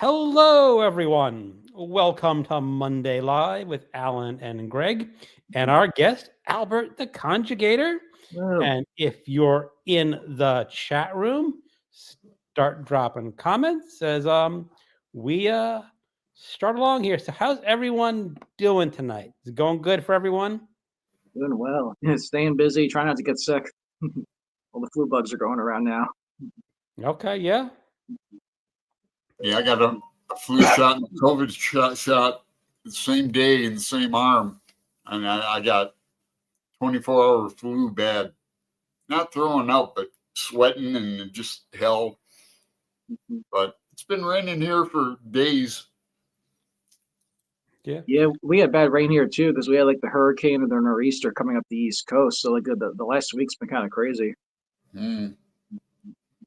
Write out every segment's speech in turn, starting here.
Hello, everyone. Welcome to Monday Live with Alan and Greg and our guest, Albert the Conjugator. Oh, And if you're in the chat room, start dropping comments as we start along here. So how's everyone doing tonight? Is it going good for everyone? doing well. Staying busy, trying not to get sick. All the flu bugs are going around now. Okay, yeah. Yeah, I got a flu shot and a COVID shot the same day in the same arm. And I got 24-hour flu bad. Not throwing up, but sweating and just hell. But it's been raining here for days. Yeah, we had bad rain here too because we had like the hurricane and the nor'easter coming up the East Coast. So like the last week's been kind of crazy. Mm.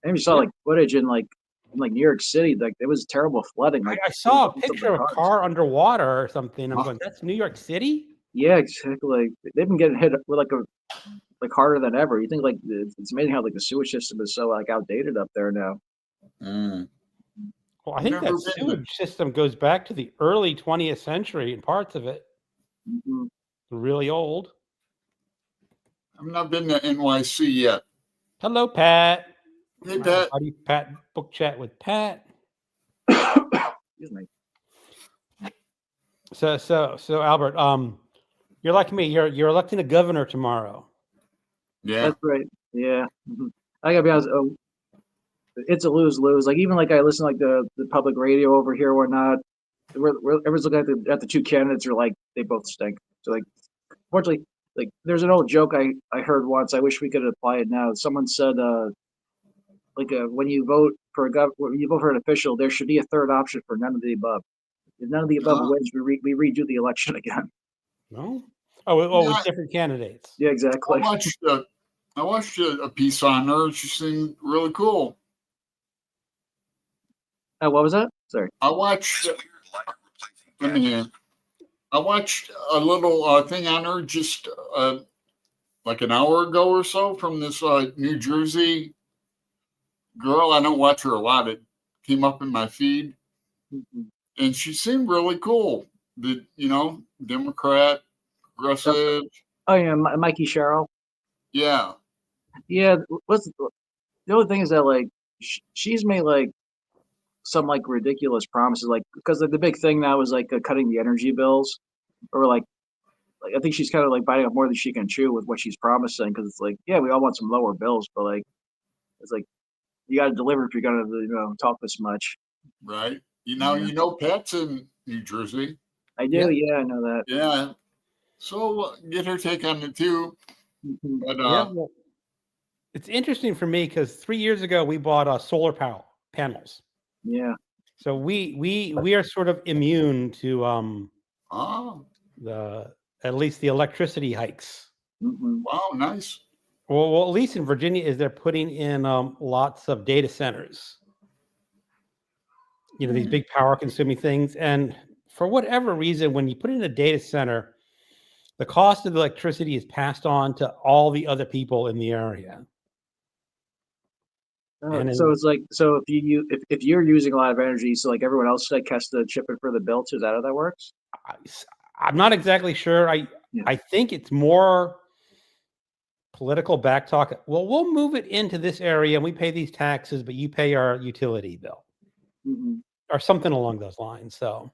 And you saw like footage in like New York City, like it was terrible flooding. Like I saw a picture of a car underwater or something. I'm going, that's New York City? Yeah, exactly. Like they've been getting hit with like harder than ever. You think like it's amazing how like the sewage system is so like outdated up there now. Mm. Well, I think that sewage system goes back to the early 20th century in parts of it. Mm-hmm. Really old. I've not been to NYC yet. Hello, Pat. Hey, Pat. How do you Pat book chat with Pat? Excuse me. So Albert, you're like me. You're electing a governor tomorrow. Yeah, that's right. Yeah, I gotta be honest. It's a lose-lose. Like even like I listen to, like the public radio over here or whatnot. Everyone's looking at the two candidates are like they both stink. So like, fortunately, like there's an old joke I heard once. I wish we could apply it now. Someone said when you vote for when you vote for an official, there should be a third option for none of the above. If none of the above wins, we redo the election again. No. Oh, with different candidates. Yeah, exactly. I watched a piece on her. She seemed really cool. Oh, what was that? Sorry. I watched a little thing on her just like an hour ago or so from this New Jersey girl. I don't watch her a lot. It came up in my feed. Mm-hmm. And she seemed really cool. Democrat, progressive. Oh yeah, Mikey Sherrill. Yeah. Yeah. The only thing is that like she's made like some like ridiculous promises, like because the big thing now is like cutting the energy bills, or like I think she's kind of like biting off more than she can chew with what she's promising. Because it's like, yeah, we all want some lower bills, but like it's like you got to deliver if you're gonna talk this much. Right. You know, Pat's in New Jersey. I do. Yeah, I know that. Yeah. So get her take on it too. Mm-hmm. But well, it's interesting for me because 3 years ago we bought solar panels. Yeah. So we are sort of immune to at least the electricity hikes. Mm-hmm. Wow, nice. Well, at least in Virginia, they're putting in lots of data centers. These big power consuming things. And for whatever reason, when you put in a data center, the cost of the electricity is passed on to all the other people in the area. So it's like, so if you're using a lot of energy, so like everyone else like has to chip in for the bill too. Is that how that works? I'm not exactly sure. I think it's more political backtalk. Well, we'll move it into this area and we pay these taxes, but you pay our utility bill. Mm-hmm. Or something along those lines. So,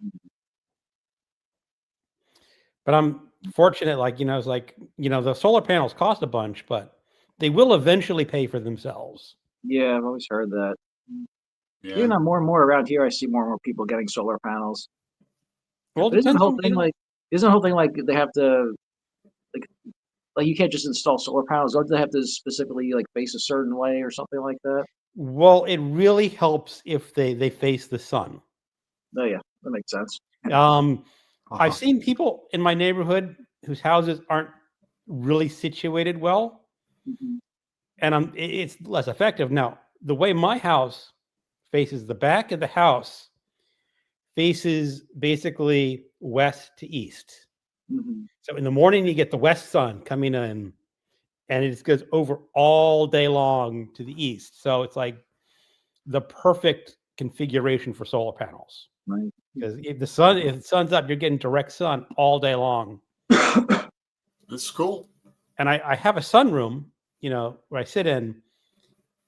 but I'm fortunate, it's like, the solar panels cost a bunch, but they will eventually pay for themselves. Yeah, I've always heard that. Yeah. Even more and more around here, I see more and more people getting solar panels. Well, isn't the whole thing like they have to like you can't just install solar panels? Don't they have to specifically like face a certain way or something like that? Well, it really helps if they face the sun. Oh yeah, that makes sense. I've seen people in my neighborhood whose houses aren't really situated well, mm-hmm. and it's less effective. Now, the way my house faces, the back of the house faces basically west to east. Mm-hmm. So in the morning, you get the west sun coming in, and it just goes over all day long to the east. So it's like the perfect configuration for solar panels. Right. Because if the sun's up, you're getting direct sun all day long. That's cool. And I have a sunroom, where I sit in.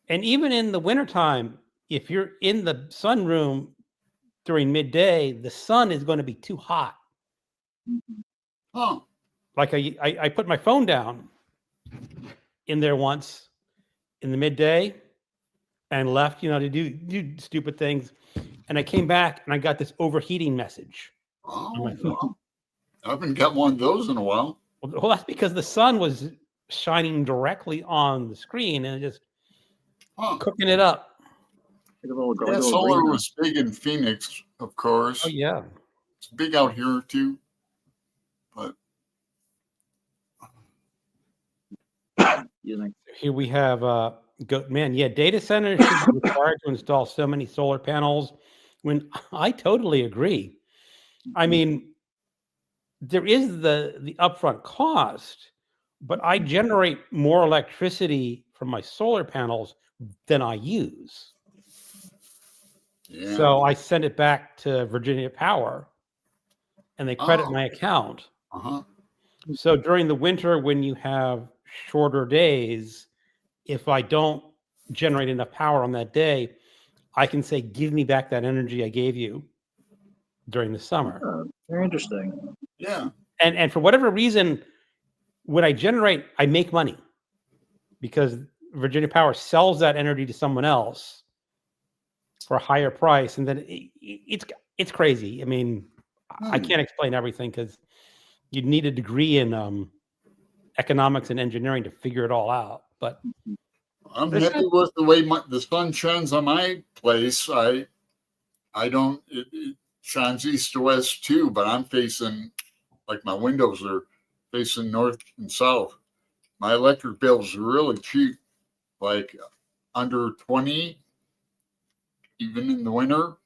And even in the wintertime, if you're in the sunroom during midday, the sun is going to be too hot. Huh. Like I put my phone down in there once in the midday and left, to do stupid things. And I came back and I got this overheating message. Oh, well, I haven't got one of those in a while. Well, that's because the sun was shining directly on the screen and just cooking it up. Like a little, Yeah, solar was big in Phoenix, of course. Oh, yeah. It's big out here, too. But here we have Goatman. Yeah, data centers should be required to install so many solar panels. When I totally agree. I mean, there is the upfront cost, but I generate more electricity from my solar panels than I use. yeah. So I send it back to Virginia Power, and they credit my account. Uh-huh. So during the winter, when you have shorter days, if I don't generate enough power on that day, I can say, give me back that energy I gave you during the summer. Oh, very interesting. Yeah. And for whatever reason, when I generate, I make money because Virginia Power sells that energy to someone else for a higher price. And then it's crazy. I mean, I can't explain everything because you'd need a degree in economics and engineering to figure it all out. But I'm happy with the way the sun shines on my place. I don't, it shines east to west too, but I'm facing, like my windows are facing north and south. My electric bill is really cheap, like under 20, even in the winter.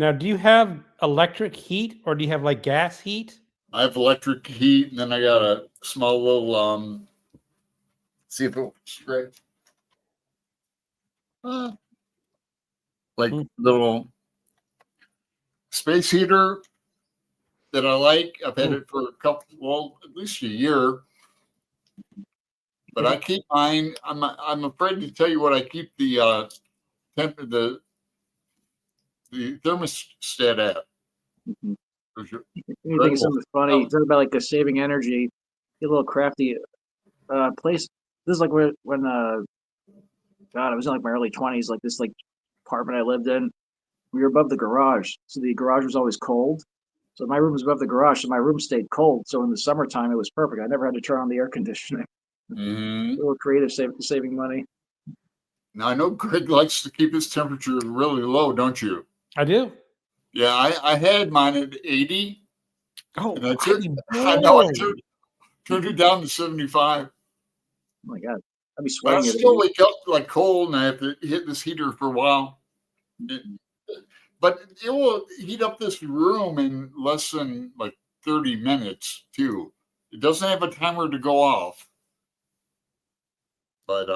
now, do you have electric heat or do you have like gas heat? I have electric heat, and then I got a small little, see if it will stretch. Like little space heater that I like. I've had it for at least a year. But I keep mine. I'm afraid to tell you what I keep the the thermostat at. You think of something funny? You talk about like the saving energy. Get a little crafty place. This is like when God, I was in like my early 20s. Like this like apartment I lived in. We were above the garage, so the garage was always cold. So my room was above the garage, so my room stayed cold. So in the summertime, it was perfect. I never had to turn on the air conditioning. Mm-hmm. A little creative, saving money. Now I know Greg likes to keep his temperature really low, don't you? I do. Yeah, I had mine at 80. Oh, and I turned it down to 75. Oh my God, I'd be But I sweating. still wake up like cold, and I have to hit this heater for a while. But it will heat up this room in less than like 30 minutes too. It doesn't have a timer to go off. But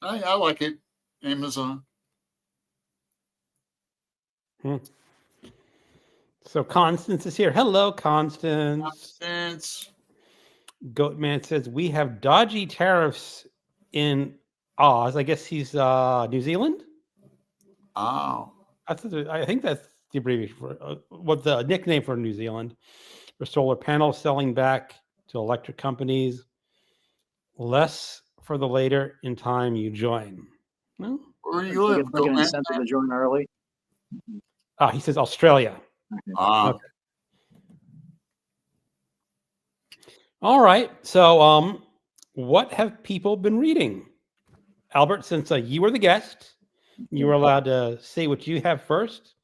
I like it. Amazon. So Constance is here. Hello, Constance. Constance. Goatman says we have dodgy tariffs in Oz. I guess he's New Zealand. Oh. I think that's the abbreviation for what the nickname for New Zealand for solar panels selling back to electric companies. Less for the later in time you join. Well, where do you live? Like an incentive to join early. He says Australia. Okay. All right. So, what have people been reading? Albert, since you were the guest, you were allowed to say what you have first.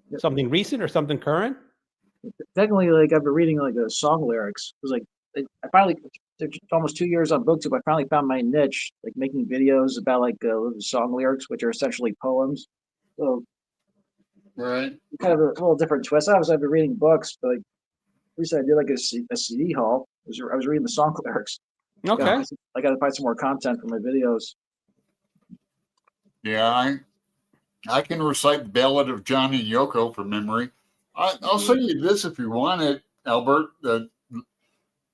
Yep. Something recent or something current? Technically, like I've been reading like the song lyrics. It was like I finally, almost 2 years on BookTube, I finally found my niche, like making videos about like song lyrics, which are essentially poems. So, right, kind of a little different twist. Obviously, I've been reading books, but like recently I did like a CD haul. I was reading the song lyrics. Okay. I got to find some more content for my videos. Yeah, I can recite the Ballad of Johnny and Yoko from memory. I'll send you this if you want it, Albert.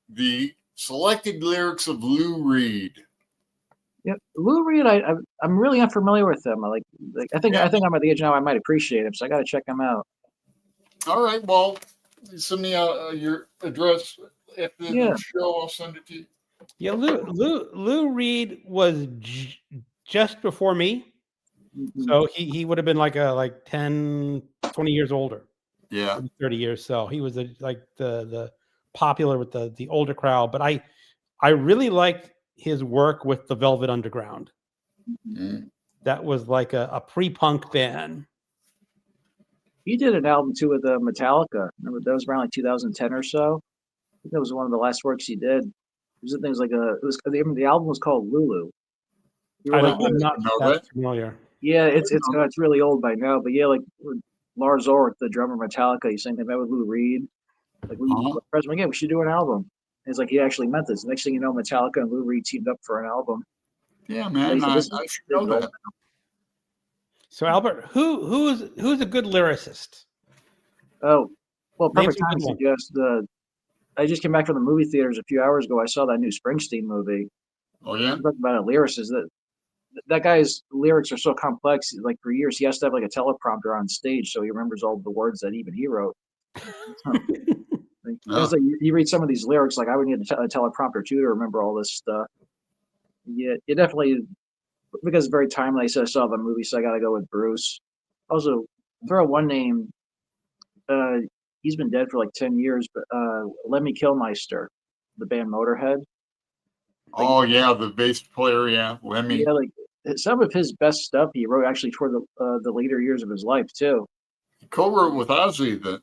The selected lyrics of Lou Reed. Yeah, Lou Reed. I'm really unfamiliar with him. I think I'm at the age now I might appreciate him, so I got to check him out. All right. Well, send me your address after the show. I'll send it to you. Yeah, Lou Reed was just before me, so he would have been like 10, 20 years older. Yeah, 30 years. So he was like the popular with the older crowd. But I really liked his work with the Velvet Underground. Mm-hmm. That was like a pre-punk band. He did an album too with Metallica. Remember that was around like 2010 or so. I think that was one of the last works he did. The album was called Lulu. I'm not that familiar. Yeah, it's really old by now, but yeah, like Lars Ulrich, the drummer of Metallica, he's saying that with Lou Reed. Like President, yeah, we should do an album. And it's like he actually meant this. Next thing you know, Metallica and Lou Reed teamed up for an album. Yeah, man, I should know that. So Albert, who's a good lyricist? Oh, well, perfect time to suggest I just came back from the movie theaters a few hours ago. I saw that new Springsteen movie. Oh yeah. Talking about a lyricist, that guy's lyrics are so complex. Like for years, he has to have like a teleprompter on stage so he remembers all the words that even he wrote. Like, you read some of these lyrics, like I would need a teleprompter too to remember all this stuff. Yeah, it definitely, because it's very timely. I saw the movie, so I got to go with Bruce. Also, throw one name. He's been dead for like 10 years, but Lemmy Kilmister, the band Motorhead. Oh yeah, the bass player, yeah, Lemmy. Yeah, like some of his best stuff he wrote actually toward the later years of his life too. He co-wrote with Ozzy a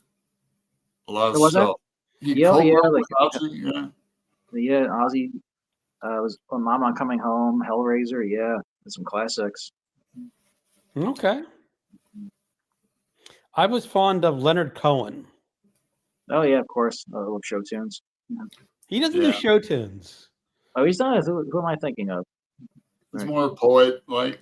lot of stuff. Ozzy, yeah. Ozzy was on Mama Coming Home, Hellraiser, yeah, and some classics. Okay. I was fond of Leonard Cohen. Oh yeah, of course. I love show tunes. Yeah. He doesn't do show tunes. Oh, he's not. Who am I thinking of? He's more a poet, like.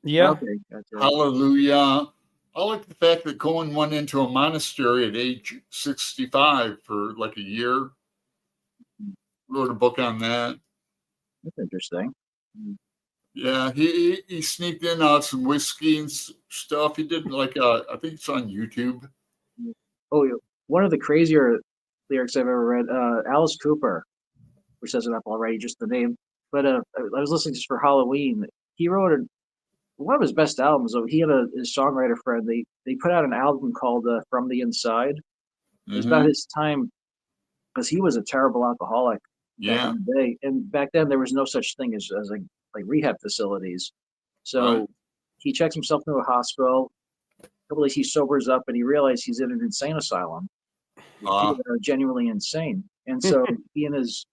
Yeah. Okay, gotcha. Hallelujah. I like the fact that Cohen went into a monastery at age 65 for like a year. Wrote a book on that. That's interesting. Yeah, he sneaked in some whiskey and stuff. He did I think it's on YouTube. Oh, one of the crazier lyrics I've ever read, Alice Cooper, which says it up already, just the name. But I was listening just for Halloween. He wrote one of his best albums. He had his songwriter friend. They put out an album called From the Inside. It was about his time, because he was a terrible alcoholic back in the day. And back then there was no such thing as like rehab facilities. So he checks himself into a hospital. A couple days he sobers up and he realizes he's in an insane asylum. People that are genuinely insane. And so he and his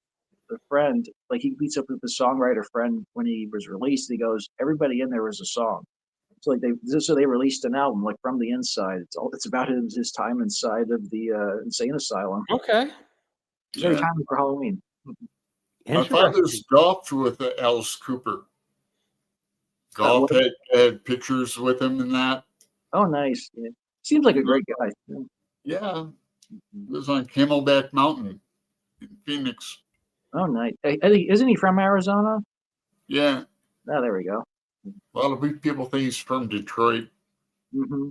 friend, like he meets up with the songwriter friend when he was released. He goes, everybody in there was a song. So they released an album like From the Inside. It's about his time inside of the insane asylum. Okay. It's very timely for Halloween. My father's golfed with Alice Cooper. Golf had pictures with him and that. Oh, nice. Yeah. Seems like a great guy. Yeah. He was on Camelback Mountain in Phoenix. Oh, nice. I think, isn't he from Arizona? Yeah. Oh, there we go. A lot of people think he's from Detroit. Mm-hmm.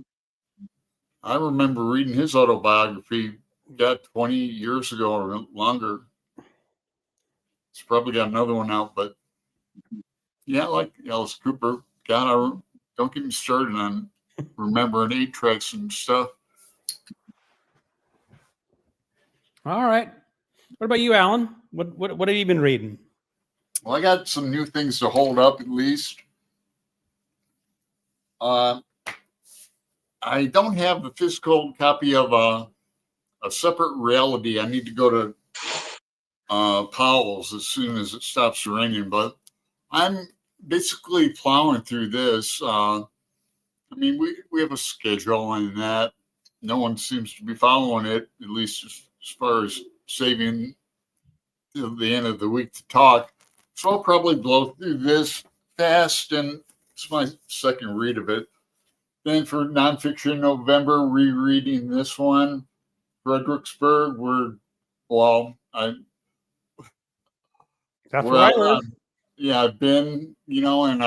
I remember reading his autobiography 20 years ago or longer. He's probably got another one out, but yeah, I like Alice Cooper. God, don't get me started on remembering 8 tracks and stuff. All right. What about you, Alan? What have you been reading? Well, I got some new things to hold up at least. I don't have the physical copy of a Separate Reality. I need to go to Powell's as soon as it stops raining, but I'm basically plowing through this. I mean, we have a schedule and that. No one seems to be following it, at least as far as saving till the end of the week to talk. So I'll probably blow through this fast, and it's my second read of it. Then for nonfiction November, rereading this one, Fredericksburg. That's where I live. I've been, and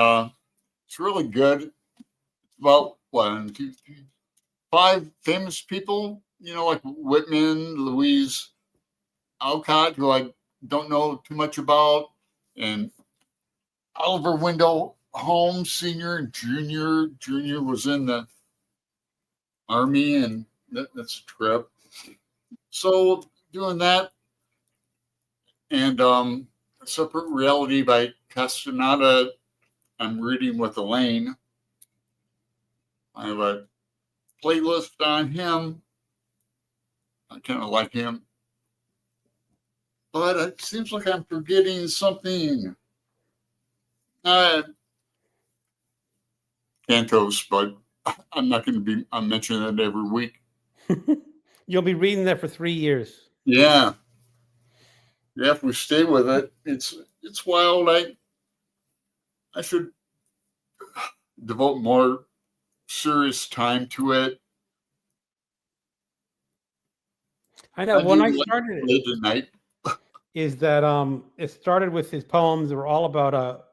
it's really good. It's about 1, 2, 3, 5 famous people, like Whitman, Louise Alcott, who I don't know too much about, and Oliver Wendell Holmes, Sr. and Jr. Jr. was in the Army, and that's a trip. So doing that, and Separate Reality by Castaneda, I'm reading with Elaine. I have a playlist on him. I kind of like him. But it seems like I'm forgetting something. Cantos, but I'm not going to be. I'm mentioning that every week. You'll be reading that for 3 years. Yeah. If we stay with it, it's wild. I should devote more serious time to it. I know. When I started it, late at night, is that it started with his poems that were all about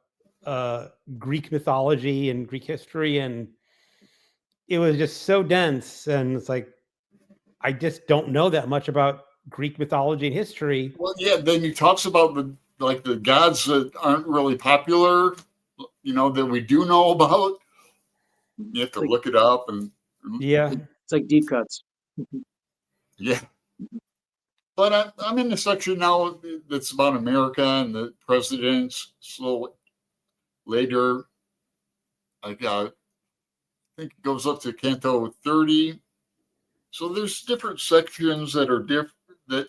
Greek mythology and Greek history, and it was just so dense, and it's like I just don't know that much about Greek mythology and history. Well, yeah. Then he talks about the gods that aren't really popular, that we do know about. You have to look it up, and yeah, it's like deep cuts. Yeah. But I'm in the section now that's about America and the presidents. So later, I think it goes up to Canto 30. So there's different sections that are that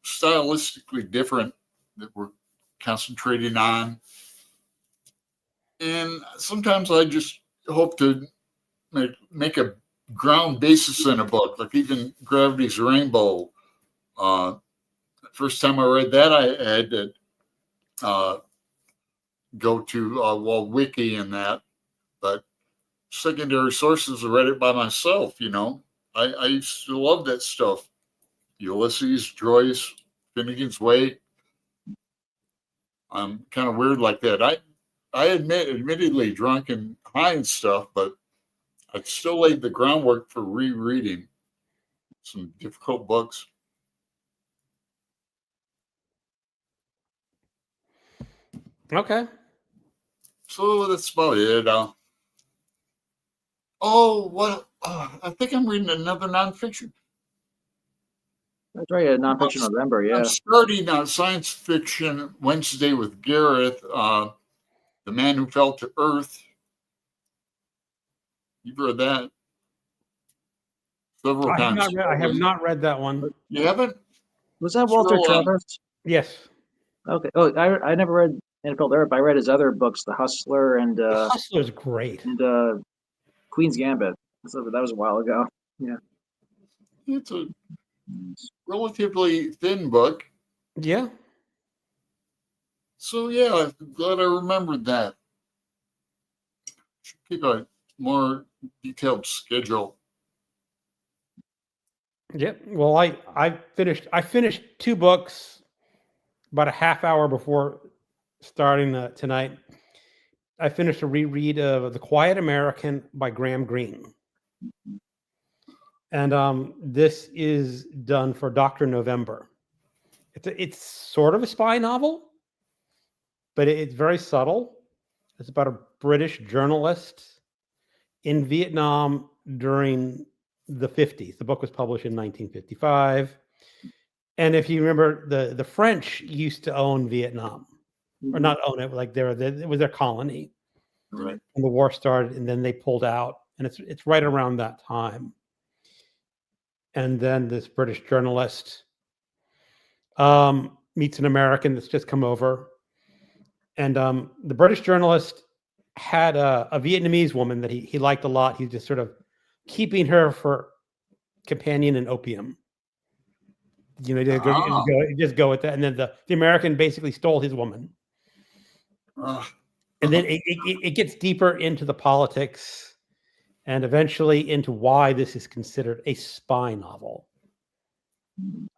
stylistically different that we're concentrating on. And sometimes I just hope to make a ground basis in a book, like even Gravity's Rainbow. First time I read that, I had to go to Wiki and that, but secondary sources, I read it by myself. I used to love that stuff. Ulysses, Joyce, Finnegan's Wake. I'm kind of weird like that. I admittedly drunk and high and stuff, but I still laid the groundwork for rereading some difficult books. okay. So that's about it. I think I'm reading another nonfiction. That's right, nonfiction November, yeah. I'm starting on science fiction Wednesday with Gareth, The Man Who Fell to Earth. You've read that several times. I have not read that one. You haven't? Was that Walter Travis? Yes. Okay. Oh, I never read And Fell to Earth. I read his other books, The Hustler and The Hustler's great. And Queen's Gambit. So that was a while ago. Yeah. It's a relatively thin book. Yeah. So yeah, I'm glad I remembered that. Should keep a more detailed schedule. Yep. Well, I finished 2 books about a half hour before starting tonight. I finished a reread of The Quiet American by Graham Greene. And this is done for Dr. November. It's sort of a spy novel, but it's very subtle. It's about a British journalist in Vietnam during the 50s. The book was published in 1955. And if you remember, the French used to own Vietnam, or not own it, like it was their colony. Right. And the war started, and then they pulled out. And it's right around that time. And then this British journalist meets an American that's just come over. And the British journalist had a Vietnamese woman that he liked a lot. He's just sort of keeping her for companion and opium. You just go with that. And then the American basically stole his woman. And then it gets deeper into the politics. and eventually into why this is considered a spy novel.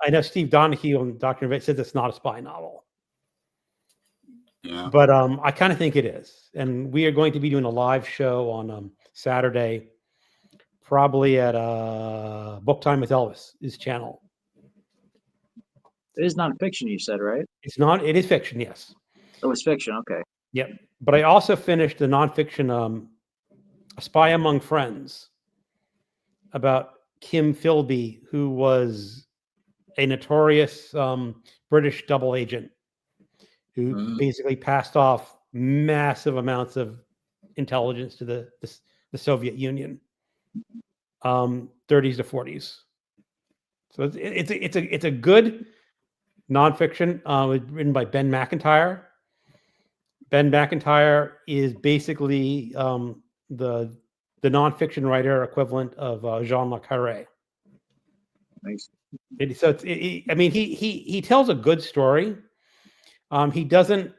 I know Steve Donahue on Dr. Invade says it's not a spy novel. Yeah. But I kind of think it is. And we are going to be doing a live show on Saturday, probably at Book Time with Elvis, his channel. It is nonfiction, you said, right? It's not, it is fiction, yes. Oh, it's fiction. Okay. Yep. But I also finished the nonfiction A Spy Among Friends about Kim Philby, who was a notorious British double agent who basically passed off massive amounts of intelligence to the Soviet Union, 30s to 40s. So it's a good nonfiction. Written by Ben McIntyre. Ben McIntyre is basically the nonfiction writer equivalent of Jean Le Carré. Nice. I mean, he tells a good story. He doesn't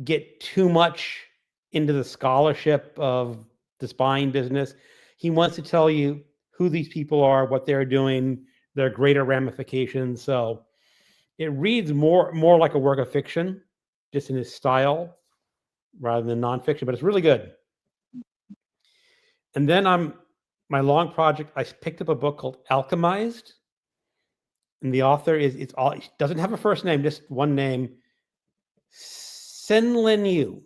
get too much into the scholarship of the spying business. He wants to tell you who these people are, what they're doing, their greater ramifications. So it reads more like a work of fiction, just in his style, rather than nonfiction. But it's really good. And then my long project, I picked up a book called Alchemized. And the author it doesn't have a first name, just one name, Senlin Yu.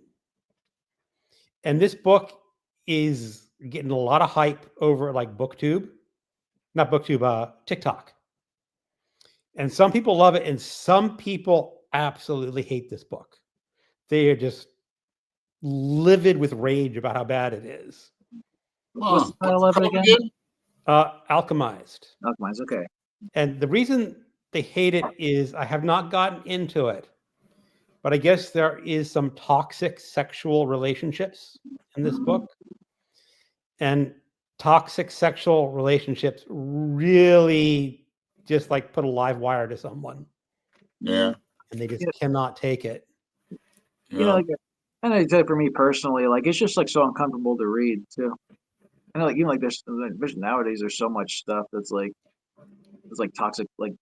And this book is getting a lot of hype over like TikTok. And some people love it, and some people absolutely hate this book. They are just livid with rage about how bad it is. What's the title of it again? Alchemized. Alchemized, okay. And the reason they hate it is I have not gotten into it, but I guess there is some toxic sexual relationships in this book. And toxic sexual relationships really just like put a live wire to someone. Yeah. And they just cannot take it. Yeah. You know, like, and I say for me personally, like it's just like so uncomfortable to read too. I know, like even like there's nowadays there's so much stuff that's like it's like toxic, like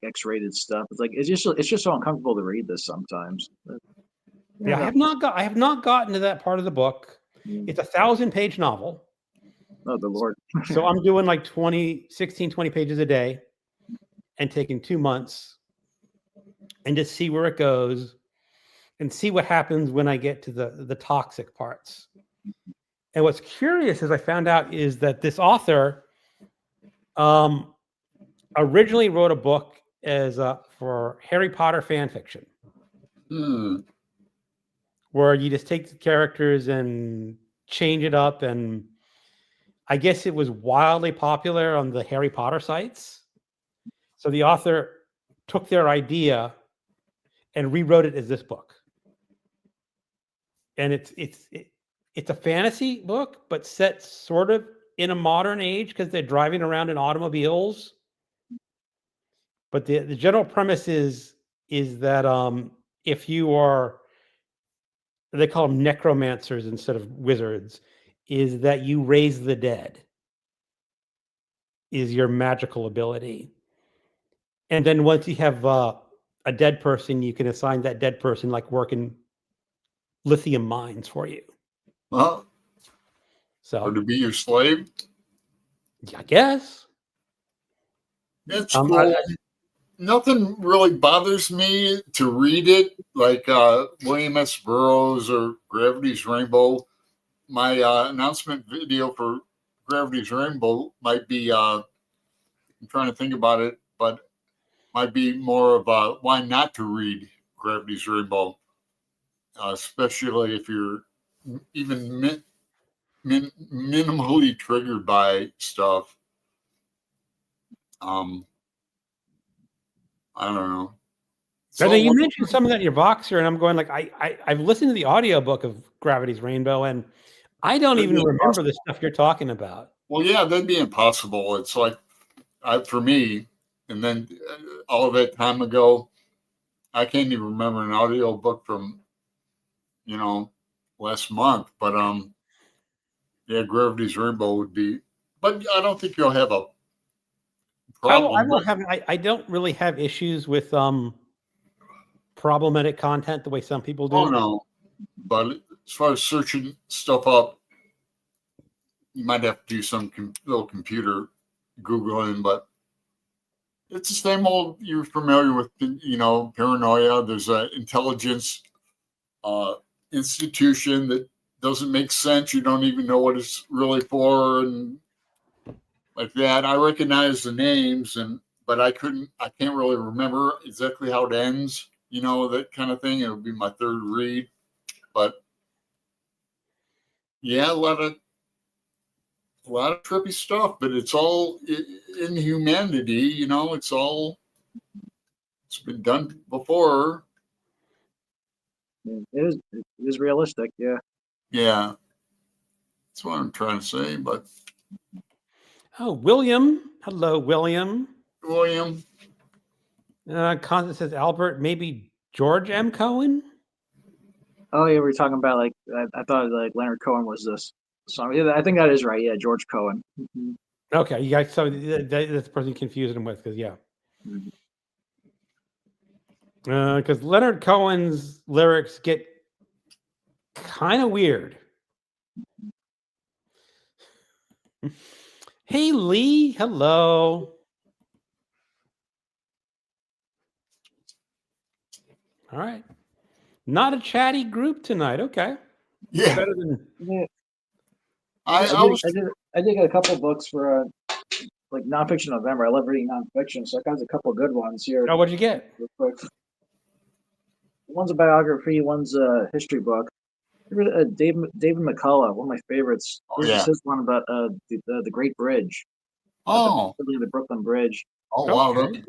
X-rated stuff. It's like it's just so uncomfortable to read this sometimes. Yeah, I have not gotten to that part of the book. It's a 1,000-page novel. Oh, the Lord. So I'm doing like 20 pages a day and taking 2 months and just see where it goes and see what happens when I get to the toxic parts. And what's curious is I found out is that this author originally wrote a book as for Harry Potter fan fiction, where you just take the characters and change it up. And I guess it was wildly popular on the Harry Potter sites. So the author took their idea and rewrote it as this book. And it's a fantasy book, but set sort of in a modern age because they're driving around in automobiles. But the general premise is that if you are, they call them necromancers instead of wizards, is that you raise the dead is your magical ability. And then once you have a dead person, you can assign that dead person like working lithium mines for you. Well, so or to be your slave? I guess. It's cool. Nothing really bothers me to read it, like William S. Burroughs or Gravity's Rainbow. My announcement video for Gravity's Rainbow might be, I'm trying to think about it, but might be more of a why not to read Gravity's Rainbow, especially if you're even minimally triggered by stuff. I don't know. So you mentioned some of that in your Voxer, and I'm going like, I've listened to the audiobook of Gravity's Rainbow, and I don't even remember the stuff you're talking about. Well, yeah, that'd be impossible. It's like, for me, and then all of that time ago, I can't even remember an audiobook from, last month. But Yeah, Gravity's Rainbow would be, but I don't think you'll have a I problem. won't have. I don't really have issues with problematic content the way some people do. Oh no, but as far as searching stuff up, you might have to do some little computer Googling, but it's the same old. You're familiar with, paranoia. There's an intelligence institution that doesn't make sense. You don't even know what it's really for, and like that. I recognize the names, but I can't really remember exactly how it ends. That kind of thing. It would be my third read, but yeah, a lot of trippy stuff. But it's all in humanity. It's been done before. It is realistic. Yeah. Yeah, that's what I'm trying to say. But Oh, William. Hello, William. William. Constance says Albert, maybe George M. Cohen. Oh yeah, we were talking about like I thought like Leonard Cohen was this song. Yeah, I think that is right. Yeah, George Cohen. Mm-hmm. Okay, you guys. So that's the person you confused him with, because yeah. Because Leonard Cohen's lyrics get kind of weird. Hey, Lee. Hello. All right. Not a chatty group tonight. Okay. Yeah. Better than. Yeah. I did get a couple books for like nonfiction November. I love reading nonfiction, so I got a couple of good ones here. Oh, what'd you get? Real quick. One's a biography, one's a history book. David McCullough, one of my favorites. This is his one about the Great Bridge. Oh, the Brooklyn Bridge. Oh wow, Okay.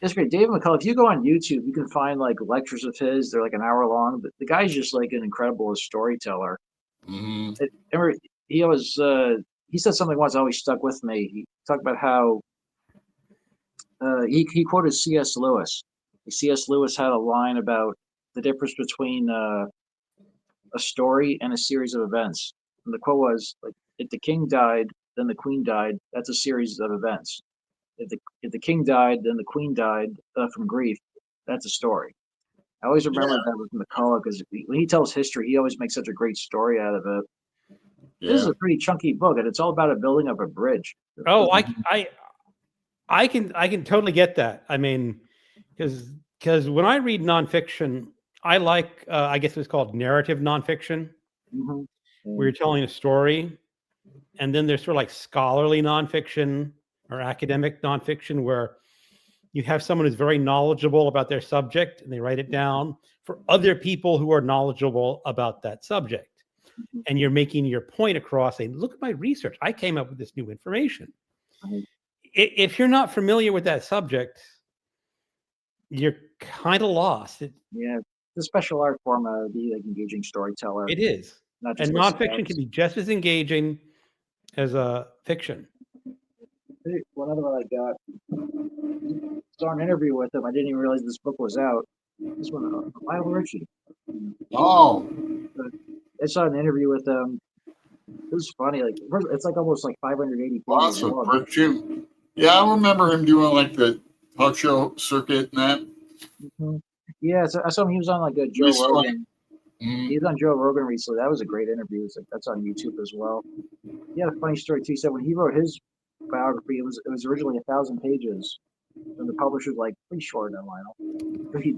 It's great. David McCullough, if you go on YouTube, you can find like lectures of his. They're like an hour long, but the guy's just like an incredible storyteller. Mm-hmm. He said something once that always stuck with me. He talked about how he quoted C.S. Lewis. C.S. Lewis had a line about the difference between a story and a series of events. And the quote was like, "If the king died, then the queen died. That's a series of events. If the king died, then the queen died from grief. That's a story." I always remember that with McCullough, because when he tells history, he always makes such a great story out of it. Yeah. This is a pretty chunky book, and it's all about a building of a bridge. Oh, I can totally get that. I mean, because when I read nonfiction, I like I guess it's called narrative nonfiction, where you're telling a story, and then there's sort of like scholarly nonfiction or academic nonfiction, where you have someone who's very knowledgeable about their subject and they write it down for other people who are knowledgeable about that subject. And you're making your point across, saying, look at my research. I came up with this new information. If you're not familiar with that subject, you're kind of lost. Yeah, it's a special art form of the like engaging storyteller. It is. And nonfiction can be just as engaging as a fiction. One other one I got, saw an interview with him. I didn't even realize this book was out. This one, Lionel Richie. Oh. I saw an interview with him. It was funny. Like it's like almost like 580 pages. Awesome. Yeah, I remember him doing like the talk show circuit and that. Mm-hmm. Yeah, so I saw him. He was on like a Joe Rogan. Mm-hmm. He was on Joe Rogan recently. That was a great interview. It's like that's on YouTube as well. He had a funny story too. He said when he wrote his biography, it was originally 1,000 pages, and the publisher's like, pretty short on Lionel. But he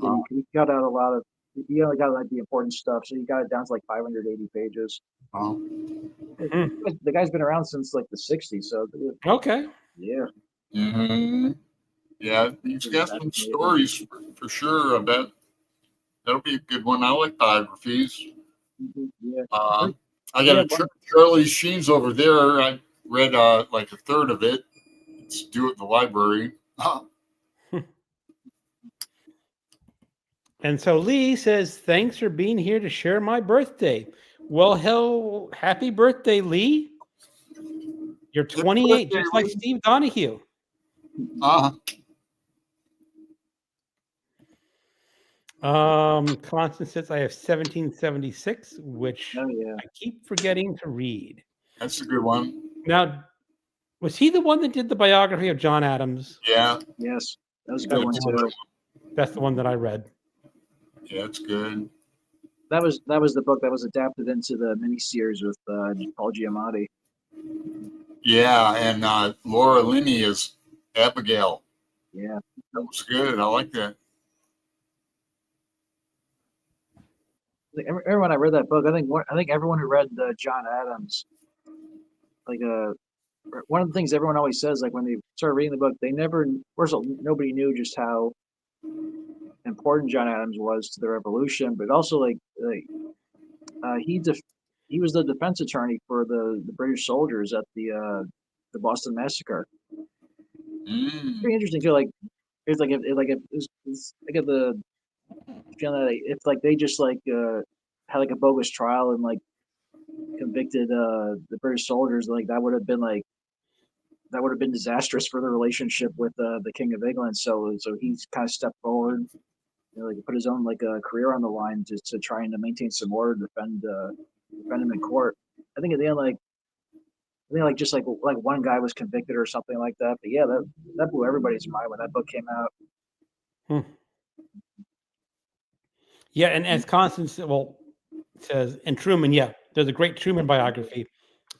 got out a lot of. He only got like the important stuff, so he got it down to like 580 pages. Oh. The guy's been around since like the 60s, so okay. Yeah. Mm-hmm. Yeah, he's got some stories for sure. I bet that'll be a good one. I like biographies. Mm-hmm. Yeah. I got Charlie Sheen's over there. I read like a third of it. It's due at the library. And so Lee says, thanks for being here to share my birthday. Well, happy birthday, Lee. You're 28, just like Steve Donahue. Constance says I have 1776, which Oh yeah. I keep forgetting to read. That's a good one. Now, was he the one that did the biography of John Adams? Yeah. Yes, that was a good one That's too. That's the one that I read. Yeah, it's good. That was the book that was adapted into the miniseries with Paul Giamatti. Yeah, and Laura Linney is Abigail. Yeah. That was good. I like that. Everyone I read that book, I think everyone who read John Adams, like one of the things everyone always says, like when they started reading the book, they never, first of all, nobody knew just how important John Adams was to the revolution, but also he was the defense attorney for the British soldiers at the Boston Massacre. Mm. Pretty interesting too. Like it's like it's like if the feeling that if like they just had like a bogus trial and like convicted the British soldiers, like that would have been disastrous for the relationship with the King of England. So he's kind of stepped forward, like put his own career on the line to trying to maintain some order, defend him in court. I think at the end, just like one guy was convicted or something like that. But yeah, that blew everybody's mind when that book came out. Yeah, and as Constance says, and Truman, yeah, there's a great Truman biography.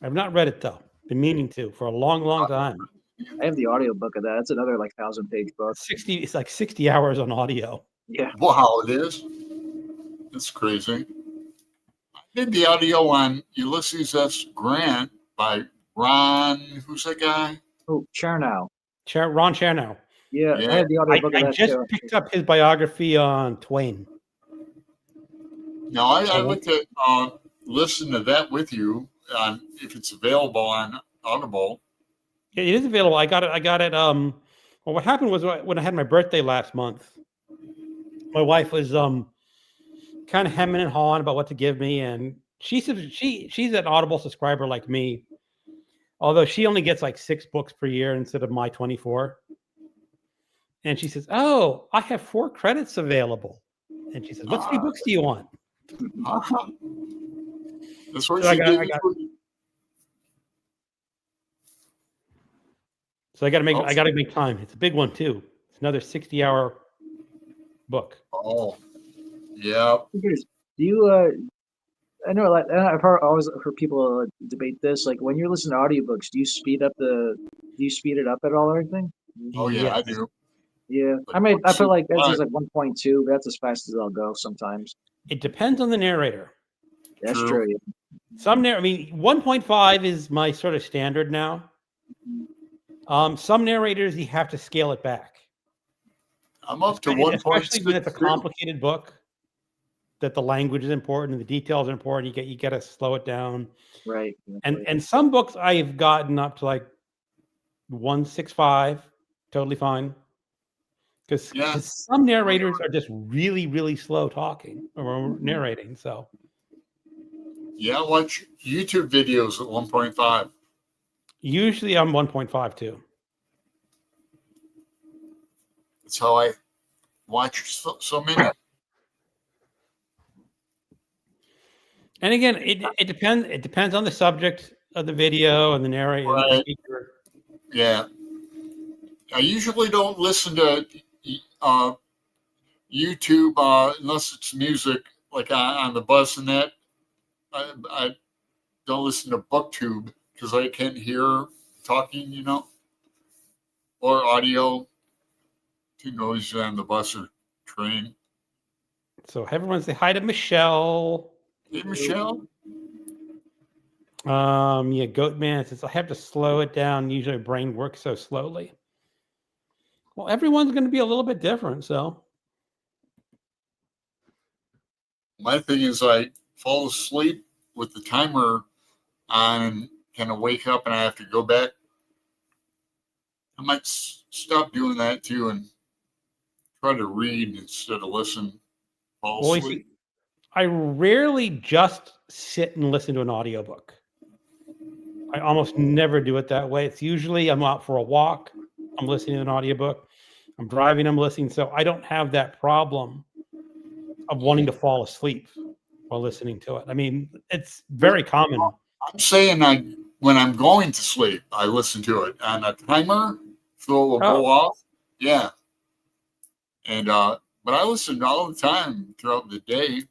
I've not read it though. Been meaning to for a long, long time. I have the audiobook of that. It's another 1,000-page book. It's like 60 hours on audio. Yeah. Wow, it is. That's crazy. I did the audio on Ulysses S. Grant by Ron. Who's that guy? Oh, Chernow. Ron Chernow. Yeah, I had the audiobook of that I just too. picked up his biography on Twain. No, I like to listen to that with you if it's available on Audible. It is available. I got it. Well, what happened was when I had my birthday last month, my wife was kind of hemming and hawing about what to give me, and she's an Audible subscriber like me, although she only gets like 6 books per year instead of my 24. And she says, "Oh, I have 4 credits available." And she says, "What 3 books do you want?" That's what So she did. So I got to make time. It's a big one too. It's another 60-hour book. Oh, yeah. Do you? I know. I've always heard people debate this. Like when you're listening to audiobooks, do you speed it up at all or anything? Oh yeah, yes. I do. Yeah, I feel like that's just like 1.2. But that's as fast as I'll go sometimes. It depends on the narrator. That's true. Yeah. 1.5 is my sort of standard now. Some narrators you have to scale it back. I'm up to 1.6. Especially when it's a complicated book, that the language is important and the details are important. You got to slow it down. Right. And some books I've gotten up to like 1.65, totally fine. Because some narrators are just really, really slow talking or narrating. So yeah, watch YouTube videos at 1.5. Usually I'm 1.5 too. That's how I watch so many. And again, it depends. It depends on the subject of the video and the narrator. Right. And the speaker. Yeah, I usually don't listen to YouTube unless it's music, like on the bus and that. I don't listen to BookTube because I can't hear talking, or audio. Too noisy on the bus or train. So everyone say hi to Michelle. Hey, Michelle. Yeah, Goatman says I have to slow it down. Usually my brain works so slowly. Well, everyone's going to be a little bit different, so. My thing is I fall asleep with the timer on and kind of wake up and I have to go back. I might stop doing that too and try to read instead of listen. Fall asleep. I rarely just sit and listen to an audiobook. I almost never do it that way. It's usually I'm out for a walk, I'm listening to an audiobook. I'm driving, I'm listening. So I don't have that problem. of wanting to fall asleep while listening to it. I mean, it's very common. I'm saying when I'm going to sleep, I listen to it on a timer, so it will go off. Yeah. And but I listen all the time throughout the day.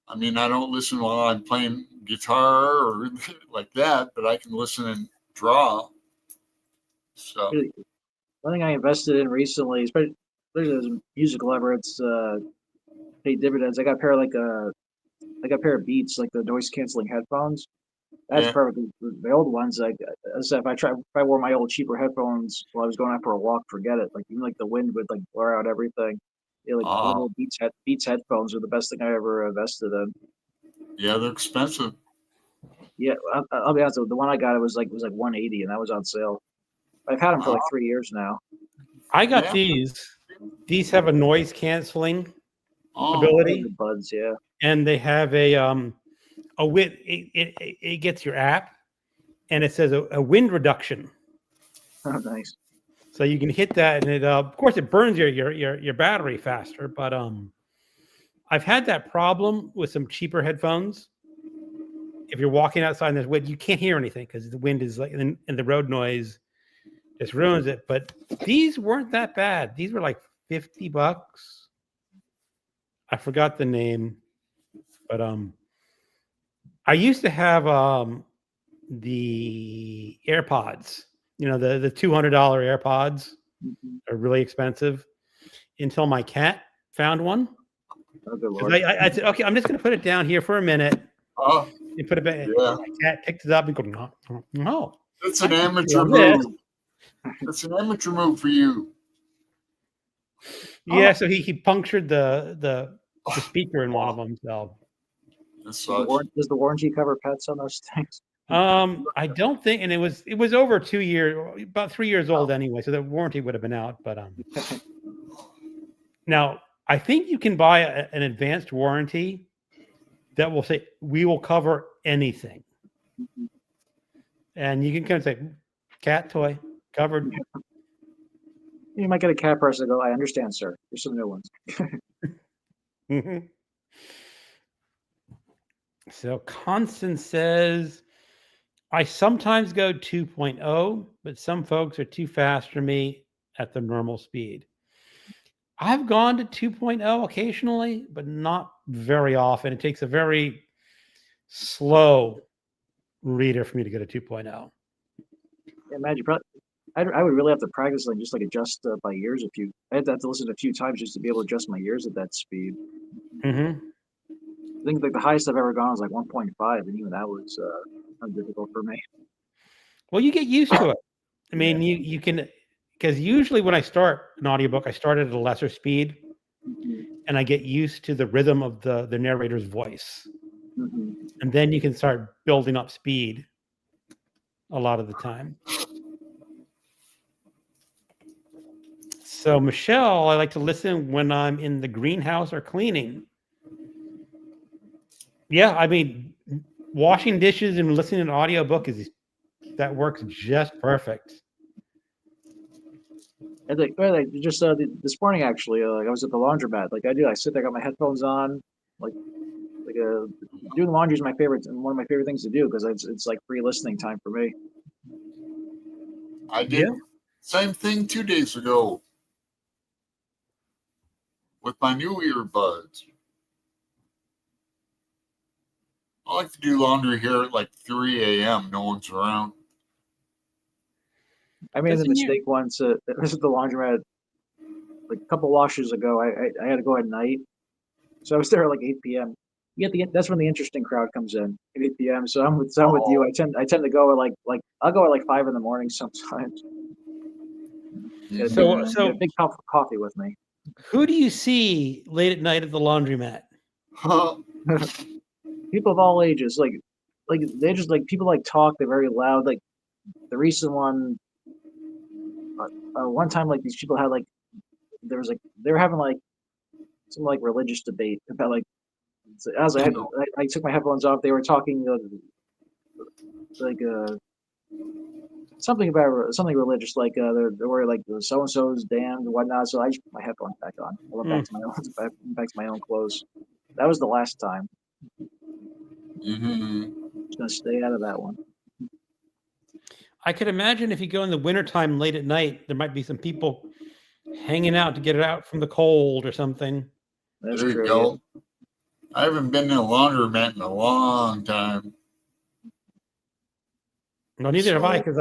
I mean, I don't listen while I'm playing guitar or like that, but I can listen and draw. So one thing I invested in recently, especially as a music lover, it's paid dividends. I got a pair of pair of Beats, like the noise canceling headphones. That's perfect. The old ones, like I said, if I wore my old cheaper headphones while I was going out for a walk, forget it. Like even like the wind would like blur out everything. Yeah, like little Beats headphones are the best thing I ever invested in. Yeah, they're expensive. Yeah, I'll be honest. The one I got it was like $180, and that was on sale. I've had them for like 3 years now. I got these. These have a noise canceling ability. The buds, yeah. And they have it gets your app, and it says a wind reduction. Oh, nice. So you can hit that, and it of course it burns your battery faster. But I've had that problem with some cheaper headphones. If you're walking outside and there's wind, you can't hear anything because the wind is like, and the road noise just ruins it. But these weren't that bad. These were like $50. I forgot the name, but I used to have the AirPods. You know, the $200 AirPods are really expensive. Until my cat found one. Oh, good Lord. I said, okay, I'm just going to put it down here for a minute. And put it back. Yeah. My cat picked it up and goes, no. It's an amateur move. It's an amateur move for you. Yeah, so he punctured the speaker in one of them. So does the warranty cover pets on those things? I don't think, and it was over 2 years, about 3 years old anyway, so the warranty would have been out. But now I think you can buy an advanced warranty that will say we will cover anything, and you can kind of say cat toy covered. You might get a cat person to go, I understand, sir. Here's some new ones. So Constance says, I sometimes go 2.0, but some folks are too fast for me at the normal speed. I've gone to 2.0 occasionally, but not very often. It takes a very slow reader for me to go to 2.0. Yeah, imagine, I would really have to practice, like just like adjust my ears I had to listen a few times just to be able to adjust my ears at that speed. I think like the highest I've ever gone was like 1.5, and even that was difficult for me. Well, you get used to it. I mean, you can, because usually when I start an audiobook, I start at a lesser speed, and I get used to the rhythm of the narrator's voice. And then you can start building up speed a lot of the time. So Michelle, I like to listen when I'm in the greenhouse or cleaning. Yeah, I mean, washing dishes and listening to an audiobook that works just perfect. And like just this morning actually, like I was at the laundromat. Like I sit there, got my headphones on, like doing laundry is my favorite and one of my favorite things to do because it's like free listening time for me. I did same thing 2 days ago with my new earbuds. I like to do laundry here at like 3 a.m. No one's around. I made the mistake once. This is the laundromat. Like a couple washes ago, I had to go at night, so I was there at like 8 p.m. That's when the interesting crowd comes in at 8 p.m. So I'm with you. I tend to go at like I'll go at like 5 in the morning sometimes. So a big cup of coffee with me. Who do you see late at night at the laundromat? People of all ages, like they just like people like talk. They're very loud. Like the recent one, one time like these people had like there was like they were having like some like religious debate about like as I took my headphones off. They were talking like something religious, like they're where like the so and so's damned and whatnot. So I just put my headphones back on. I went back to my own back to my own clothes. That was the last time. Just gonna stay out of that one. I could imagine if you go in the wintertime late at night, there might be some people hanging out to get it out from the cold or something. That's There true. you go. I haven't been in a laundromat in a long time. No, neither have I, because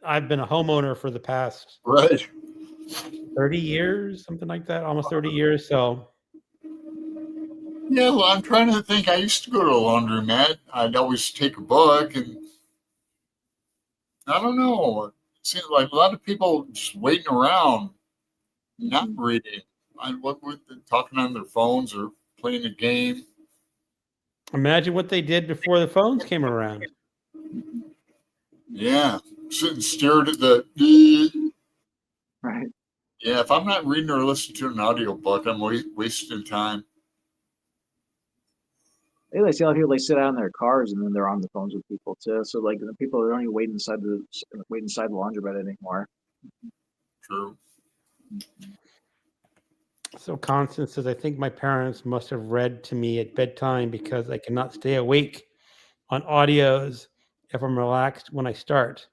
I've been a homeowner for the past Right. 30 years, something like that, almost 30 years. So Yeah, well, I'm trying to think. I used to go to a laundromat. I'd always take a book, and I don't know. It seems like a lot of people just waiting around, not reading. What were they talking on their phones or playing a game? imagine what they did before the phones came around. Yeah, sit and stared at the. Right. Yeah, if I'm not reading or listening to an audiobook, I'm wasting time. I see a lot of people, they sit out in their cars and then they're on the phones with people too. So like the people don't even wait inside the laundromat anymore. True. So Constance says, I think my parents must have read to me at bedtime because I cannot stay awake on audios if I'm relaxed when I start.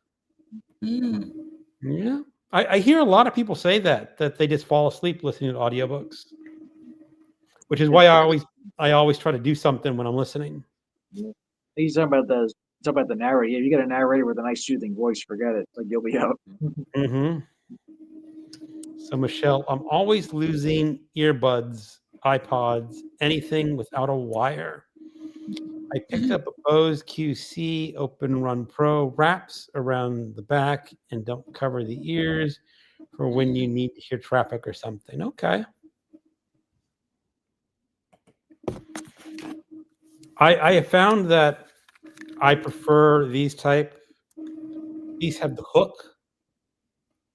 Yeah. I hear a lot of people say that they just fall asleep listening to audiobooks, which is why I always try to do something when I'm listening. He's talking about the narrator. Yeah, you get a narrator with a nice soothing voice, forget it. Like you'll be out. Mm-hmm. So Michelle, I'm always losing earbuds, iPods, anything without a wire. I picked up a Bose QC Open Run Pro wraps around the back and don't cover the ears for when you need to hear traffic or something. Okay. I have found that I prefer these type. These have the hook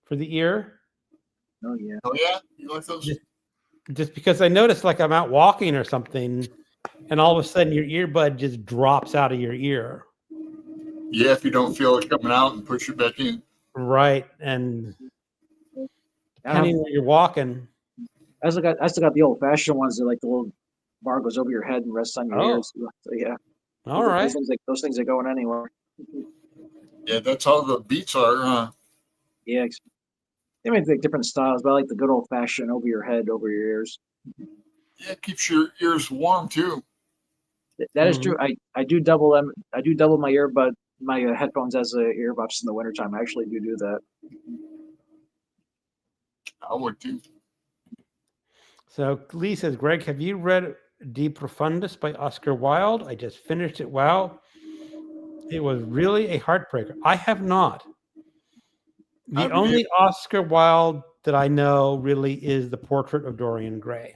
for the ear. Oh yeah. Oh yeah, you like those? Just because I notice like I'm out walking or something, and all of a sudden your earbud just drops out of your ear. Yeah, if you don't feel it coming out and push it back in. Right, and depending where you're walking. I still got the old fashioned ones that like the little bar goes over your head and rests on your ears. So yeah. All right. Those things are going anywhere. Yeah, that's how the beats are, huh? Yeah. They may take different styles, but I like the good old fashioned over your head, over your ears. Yeah, it keeps your ears warm too. That is true. I do double them. I do double my headphones as earbuds in the wintertime. I actually do that. I would too. So Lee says, Greg, have you read De Profundis by Oscar Wilde? I just finished it. Wow. It was really a heartbreaker. I have not. The only Oscar Wilde that I know really is The Portrait of Dorian Gray.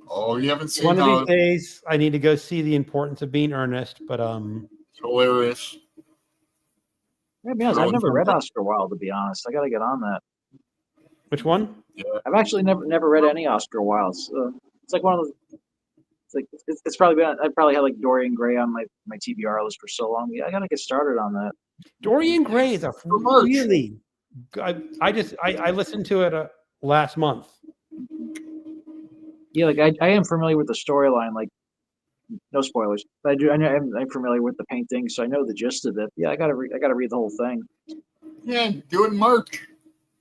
Oh, you haven't seen One of these days, I need to go see The Importance of Being Earnest, but hilarious. Yeah, to be honest, I've never read Oscar Wilde. To be honest, I got to get on that. Which one? Yeah. I've actually never read any Oscar Wilde. It's like one of those. It's like it's probably been. I probably had like Dorian Gray on my TBR list for so long. Yeah, I got to get started on that. Dorian Gray is a really. I listened to it last month. Yeah, like I am familiar with the storyline. Like, no spoilers, but I'm familiar with the painting, so I know the gist of it. Yeah, I gotta read the whole thing. Yeah, do it in March.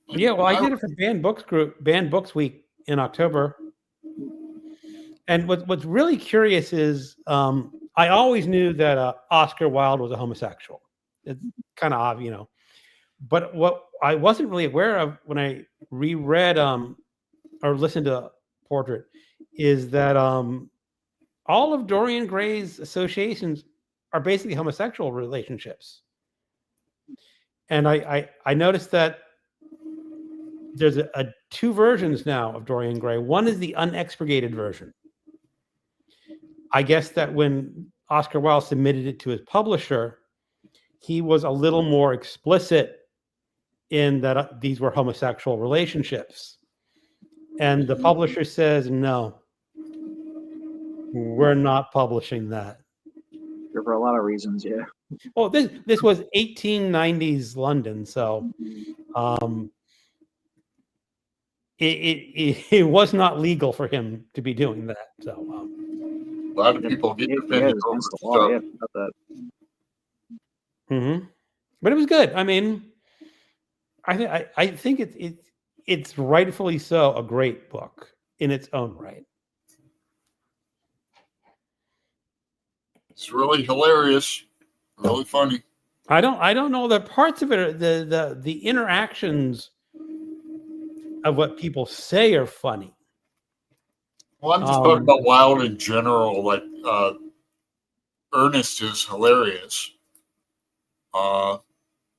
Yeah, well, I did it for Banned Books Week in October. And what's really curious is I always knew that Oscar Wilde was a homosexual. It's kind of obvious, But what I wasn't really aware of when I reread or listened to Portrait is that all of Dorian Gray's associations are basically homosexual relationships. And I noticed that there's two versions now of Dorian Gray. One is the unexpurgated version. I guess that when Oscar Wilde submitted it to his publisher, he was a little more explicit in that these were homosexual relationships. And the publisher says, no, we're not publishing that. For a lot of reasons, yeah. Well, this was 1890s London, so it was not legal for him to be doing that. So A lot of people get offended it's over against the law. Yeah, stuff. about that. but it was good. I mean, I think it's rightfully so a great book in its own right. It's really hilarious, really funny. I don't know the parts of it are the interactions of what people say are funny. Well, I'm just talking about Wilde in general. Like Ernest is hilarious. A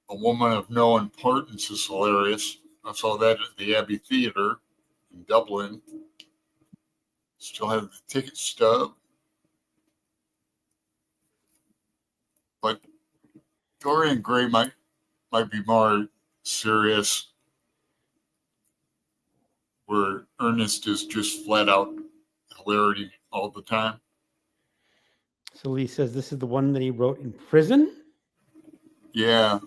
Woman of No Importance is hilarious. I saw that at the Abbey Theatre in Dublin. Still have the ticket stub. But Dorian Gray might be more serious, where Ernest is just flat out hilarity all the time. So Lee says this is the one that he wrote in prison. Yeah.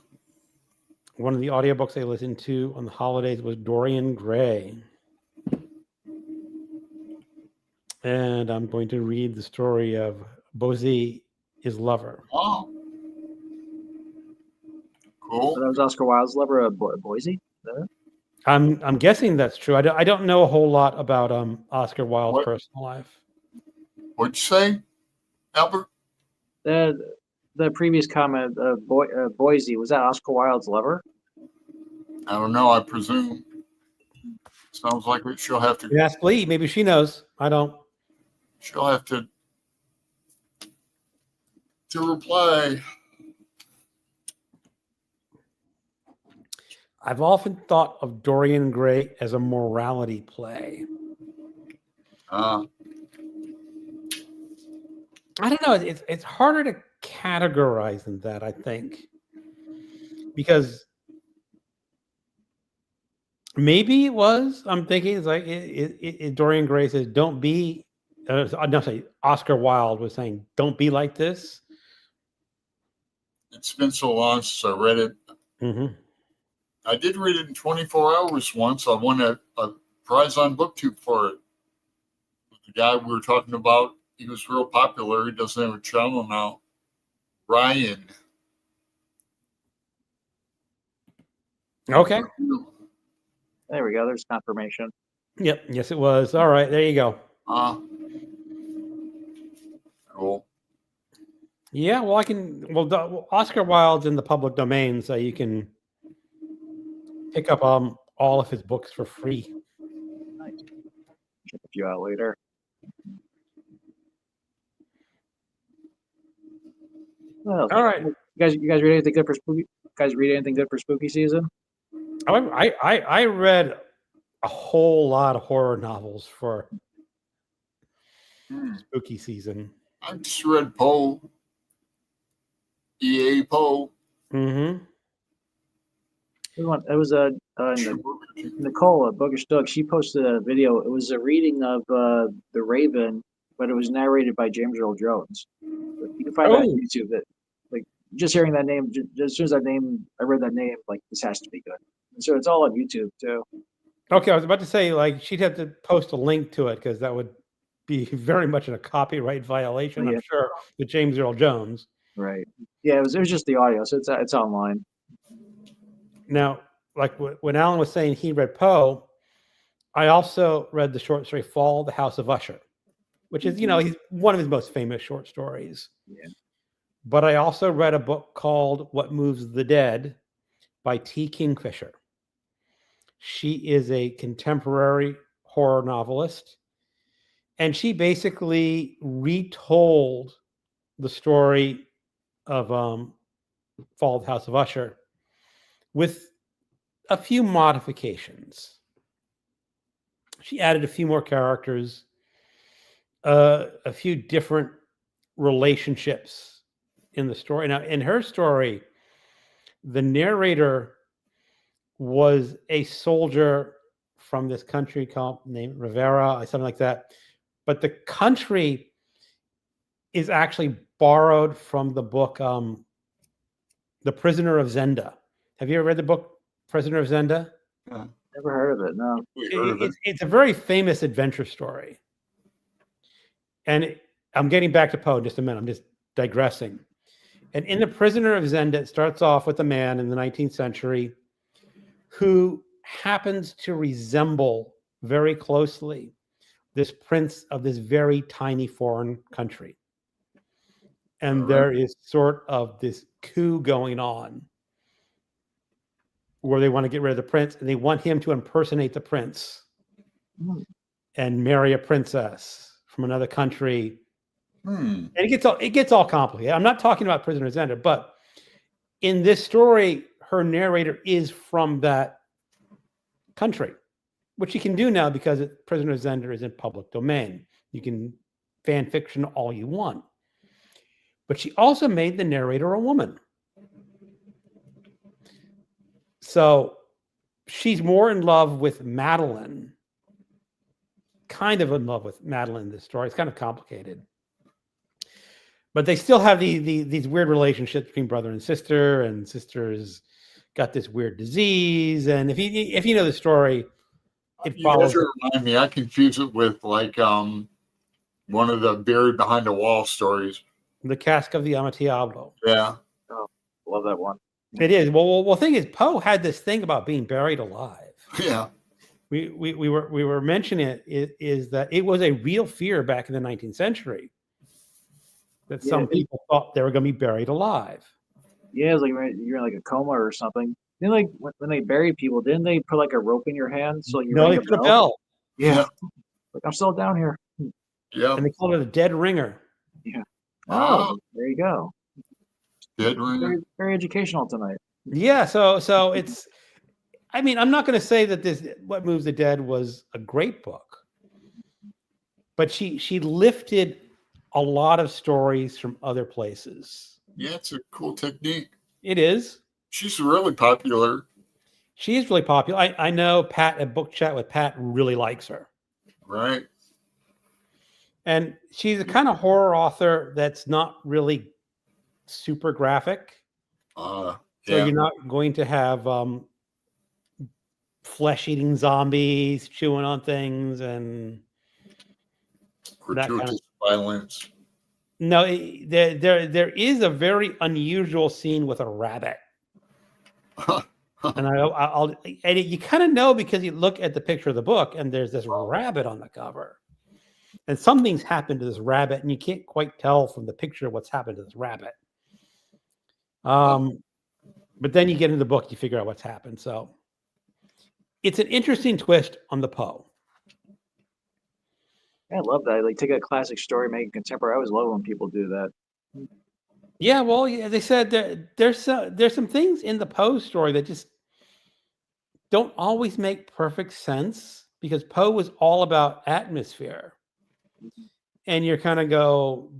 One of the audiobooks I listened to on the holidays was Dorian Gray. And I'm going to read the story of Bosie, his lover. Oh. Cool. So that was Oscar Wilde's lover of Boise. I'm guessing that's true. I don't know a whole lot about Oscar Wilde's personal life. What'd you say, Albert? The previous comment of Boise, was that Oscar Wilde's lover? I don't know. I presume. Sounds like she'll have to. Ask Lee. Maybe she knows. I don't. She'll have to reply. I've often thought of Dorian Gray as a morality play. Uh, I don't know. It's harder to categorize than that, I think, because maybe it was. I'm thinking it's like Dorian Gray says, "Don't be." Oscar Wilde was saying, "Don't be like this." It's been so long since I read it. Mm-hmm. I did read it in 24 hours once. I won a prize on BookTube for it. The guy we were talking about, he was real popular. He doesn't have a channel now. Ryan. Okay. There we go. There's confirmation. Yep. Yes, it was. All right. There you go. Cool. Yeah. Well, I can. Well, Oscar Wilde's in the public domain, so you can pick up all of his books for free. Nice. Check a few out later. Well, All right. You guys read anything good for spooky? Guys, read anything good for spooky season? I read a whole lot of horror novels for spooky season. I just read Poe. E.A. Poe. Mm-hmm. It was Nicole at Bookish Doug. She posted a video. It was a reading of The Raven, but it was narrated by James Earl Jones. You can find that on YouTube. That, like, just hearing that name, just as soon as I read that name, like, this has to be good. And so it's all on YouTube too. Okay, I was about to say, like, she'd have to post a link to it because that would be very much in a copyright violation, I'm sure, with James Earl Jones. Right. Yeah, it was just the audio, so it's online. Now, like when Alan was saying he read Poe, I also read the short story Fall, the House of Usher, which is, he's one of his most famous short stories. Yeah. But I also read a book called What Moves the Dead by T. Kingfisher. She is a contemporary horror novelist, and she basically retold the story of Fall, the House of Usher with a few modifications. She added a few more characters, a few different relationships in the story. Now, in her story, the narrator was a soldier from this country named Rivera, something like that. But the country is actually borrowed from the book The Prisoner of Zenda. Have you ever read the book Prisoner of Zenda? Yeah, Never heard of it. No. we heard of it. It's a very famous adventure story. And I'm getting back to Poe in just a minute. I'm just digressing. And in The Prisoner of Zenda, it starts off with a man in the 19th century who happens to resemble very closely this prince of this very tiny foreign country. And there is sort of this coup going on where they want to get rid of the prince and they want him to impersonate the prince and marry a princess from another country. And it gets all complicated. I'm not talking about Prisoner of Zenda, but in this story, her narrator is from that country, which you can do now because Prisoner of Zenda is in public domain. You can fan fiction all you want. But she also made the narrator a woman. So she's more in love with Madeline, kind of in love with Madeline in this story. It's kind of complicated. But they still have these weird relationships between brother and sister's got this weird disease. And if you know the story, it follows. Remind me, I confuse it with like one of the Buried Behind a Wall stories. The Cask of the Amontillado. Yeah. Oh, love that one. It is. Well, the thing is, Poe had this thing about being buried alive. Yeah. We were mentioning it is that it was a real fear back in the 19th century that some people thought they were going to be buried alive. Yeah, it's like you're in like a coma or something. Then like when they bury people, didn't they put like a rope in your hand so you they put a bell. Yeah. Like I'm still down here. Yeah. And they called it a dead ringer. Yeah. Oh, there you go. Dead ringer. Very, very educational tonight. Yeah, so it's I mean, I'm not going to say that this What Moves the Dead was a great book. But she lifted a lot of stories from other places. Yeah, it's a cool technique. It is. She's really popular. She is really popular. I know Pat at Book Chat with Pat really likes her. Right. And she's a kind of horror author that's not really super graphic. So you're not going to have flesh-eating zombies chewing on things and gratuitous that kind of violence. No, there is a very unusual scene with a rabbit. And you kind of know because you look at the picture of the book and there's this rabbit on the cover. And something's happened to this rabbit and you can't quite tell from the picture what's happened to this rabbit. But then you get into the book, you figure out what's happened. So it's an interesting twist on the Poe. I love that. Like take a classic story, make it contemporary. I always love when people do that. Yeah, well, yeah, they said there's some things in the Poe story that just don't always make perfect sense because Poe was all about atmosphere. And you're kind of go,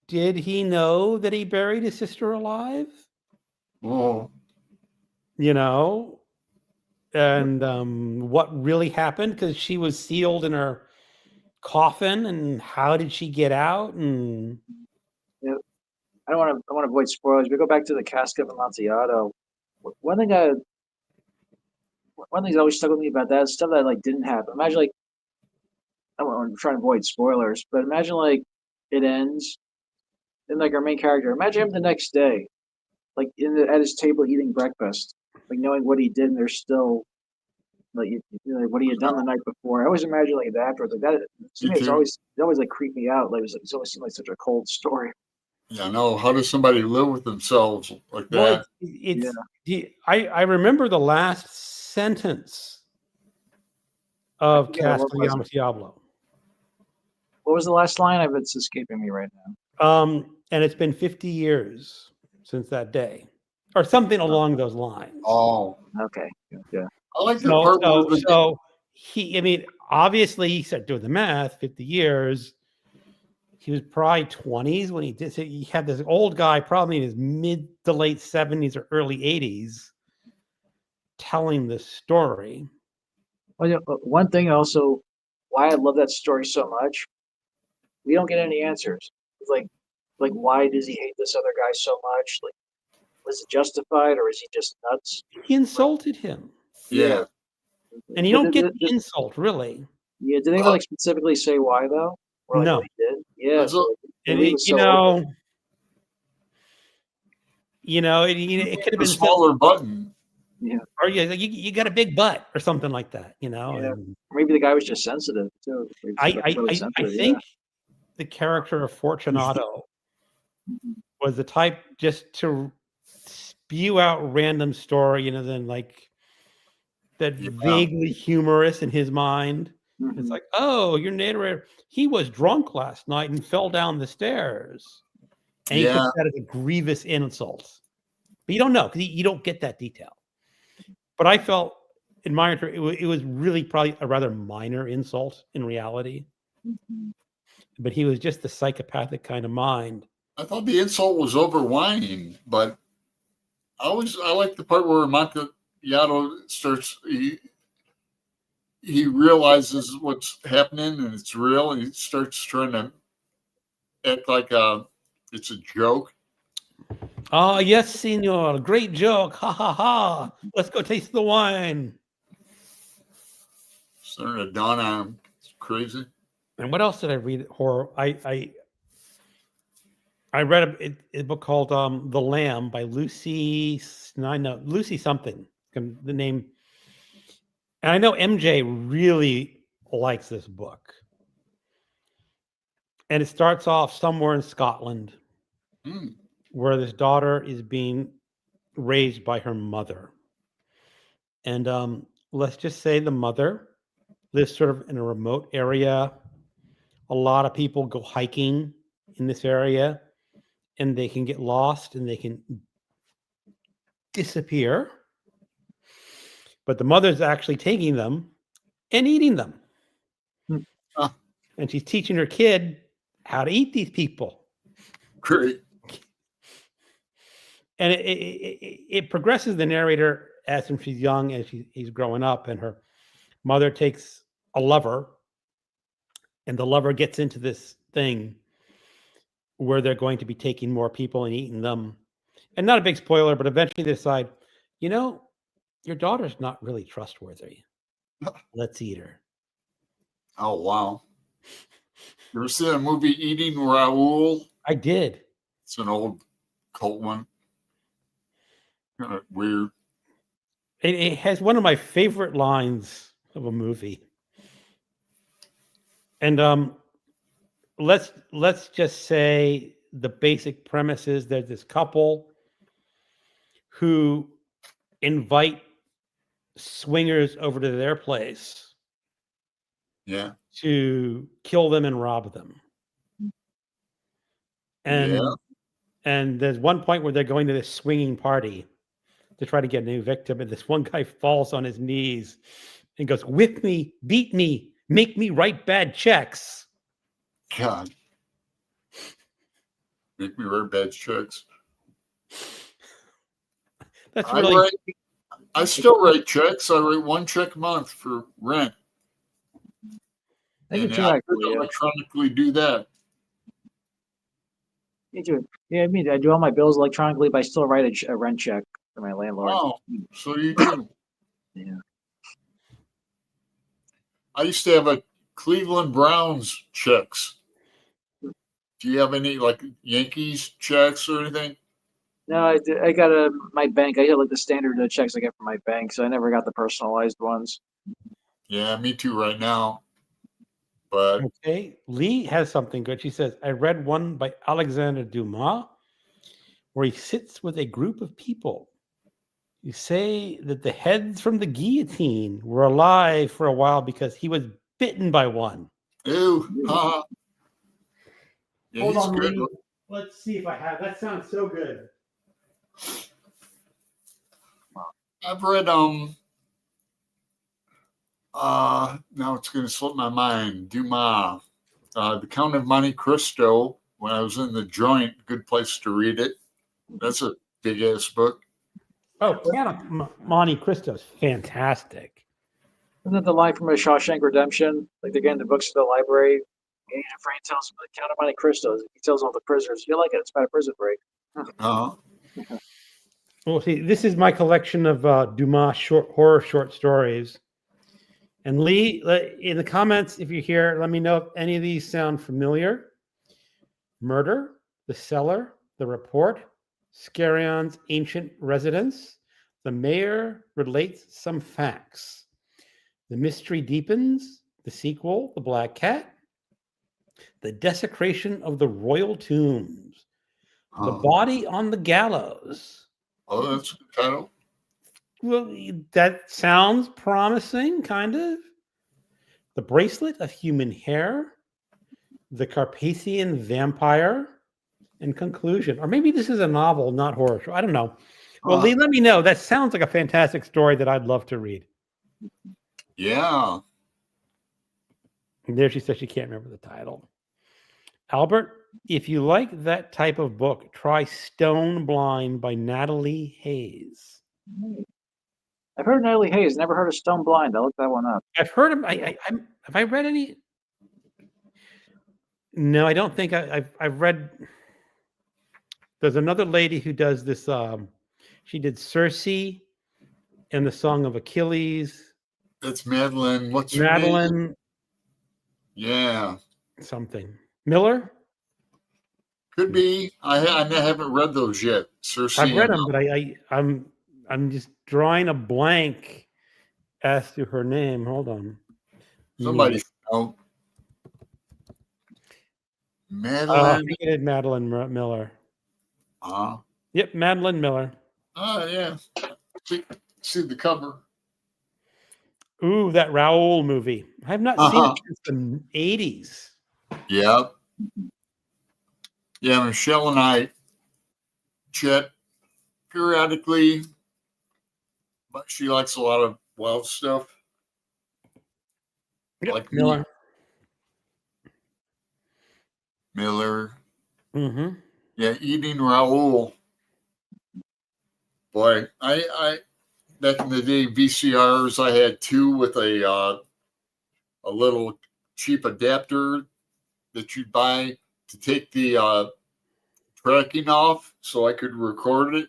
did he know that he buried his sister alive? Oh. You know? And what really happened? Because she was sealed in her coffin, and how did she get out? And yeah, I want to avoid spoilers. But go back to the Cask of Amontillado. One thing that's always stuck with me about that is stuff that like didn't happen. Imagine like I'm trying to avoid spoilers, but imagine like it ends, and like our main character. Imagine him the next day, like at his table eating breakfast, like knowing what he did, and there's still like what he had done the night before. I always imagine like that afterwards, like that. To me, it always like creeped me out. Like it's always seemed like such a cold story. Yeah, no. How does somebody live with themselves like that? Well, I remember the last sentence of Cask of the Amontillado. What was the last line? It's escaping me right now. And it's been 50 years since that day, or something along those lines. Oh, okay, yeah. I like the part. So he, I mean, obviously, he started doing the math. 50 years. He was probably 20s when he did. So he had this old guy, probably in his mid to late 70s or early 80s, telling this story. Well, yeah, one thing also, why I love that story so much, we don't get any answers. It's like why does he hate this other guy so much? Was it justified, or is he just nuts? He insulted him, Yeah. and you But don't get did- the insult really. Yeah, did they like specifically say why though? Or like No. what he did? Yeah, So- the And movie it, was you so open. know, it could have a been smaller button. or you got a big butt or something like that. Yeah. And Maybe the guy was just sensitive too. Maybe I sensitive, think the character of Fortunato was the type just to spew out random story, then like that Yeah. vaguely humorous in his mind. Mhm. It's like, oh, your narrator, he was drunk last night and fell down the stairs. And he Yeah. took that as a grievous insult. But you don't know because you don't get that detail. But I felt in my it was really probably a rather minor insult in reality. Mhm. But he was just the psychopathic kind of mind. I thought the insult was overwhelming, but I like the part where Monteyato starts. He realizes what's happening and it's real, and he starts trying to act like it's a joke. Oh, yes, senor. Great joke. Ha ha ha. Let's go taste the wine. Starting to dawn on him. It's crazy. And what else did I read? Horror. I read a book called The Lamb by Lucy something. The name. And I know MJ really likes this book. And it starts off somewhere in Scotland where this daughter is being raised by her mother. And let's just say the mother lives sort of in a remote area. A lot of people go hiking in this area and they can get lost and they can disappear. But the mother's actually taking them and eating them. And she's teaching her kid how to eat these people. Great. And it progresses the narrator as when she's young and he's growing up, and her mother takes a lover, and the lover gets into this thing where they're going to be taking more people and eating them. And not a big spoiler, but eventually they decide, your daughter's not really trustworthy. Let's eat her. Oh, wow. You ever seen a movie Eating Raoul? I did. It's an old cult one. Kind of weird. It has one of my favorite lines of a movie. And let's just say the basic premise is there's this couple who invite swingers over to their place Yeah. to kill them and rob them. And there's one point where they're going to this swinging party to try to get a new victim, and this one guy falls on his knees and goes, "Whip me, beat me, make me write bad checks." God. Make me write bad checks. That's really. I still write checks. I write one check a month for rent. I do And too, I actually. Yeah. electronically do that. Me too. Yeah, I do all my bills electronically, but I still write a rent check for my landlord. Wow. So you do. Yeah. I used to have a Cleveland Browns checks. Do you have any like Yankees checks or anything? No, I got my bank. I got like the standard checks I get from my bank, so I never got the personalized ones. Yeah, me too right now. But Okay, Lee has something good. She says, I read one by Alexander Dumas where he sits with a group of people. You say that the heads from the guillotine were alive for a while because he was bitten by one. ew. Yeah, Hold he's on, good. Lee. Let's see if I have. That sounds so good. I've read now it's gonna slip my mind. Dumas. The Count of Monte Cristo, when I was in the joint, good place to read it. That's a big ass book. Oh, Monte Cristo's fantastic. Isn't that the line from a Shawshank Redemption? Like they're getting the books to the library, and Frank tells him the Count of Monte Cristo. He tells all the prisoners, "You like it? It's about a prison break." Uh-huh. Well, see, this is my collection of Dumas horror short stories. And Lee, in the comments, if you're here, let me know if any of these sound familiar. Murder, The Cellar, The Report, Scarion's Ancient Residence, The Mayor Relates Some Facts, The Mystery Deepens, the sequel, The Black Cat, The Desecration of the Royal Tombs, The Body on the Gallows. Oh, that's a good title. Well, that sounds promising, kind of. The Bracelet of Human Hair, The Carpathian Vampire, and Conclusion. Or maybe this is a novel, not horror show. I don't know. Well, Lee, let me know. That sounds like a fantastic story that I'd love to read. Yeah. And there she says she can't remember the title. Albert, if you like that type of book, try Stone Blind by Natalie Hayes. I've heard Natalie Hayes. Never heard of Stone Blind. I'll look that one up. I've heard him. Have I read any? No, I don't think I've read. There's another lady who does this. She did Circe and the Song of Achilles. That's Madeline. What's her name? Madeline. Yeah. Something. Miller? Could be. I haven't read those yet. Circe. I've read them, but I'm just drawing a blank as to her name. Hold on. Somebody. Oh. I Madeline. think it is Madeline Miller. Oh, Yep, Madeline Miller. yeah. See the cover. Ooh, that Raoul movie. I have not seen it since the 80s. Yep. Yeah, Michelle and I chat periodically, but she likes a lot of wild stuff. Yep, Like Miller. Miller. Mm-hmm. Yeah, Eating Raoul. Boy, I back in the day VCRs, I had two with a little cheap adapter that you'd buy to take the tracking off so I could record it.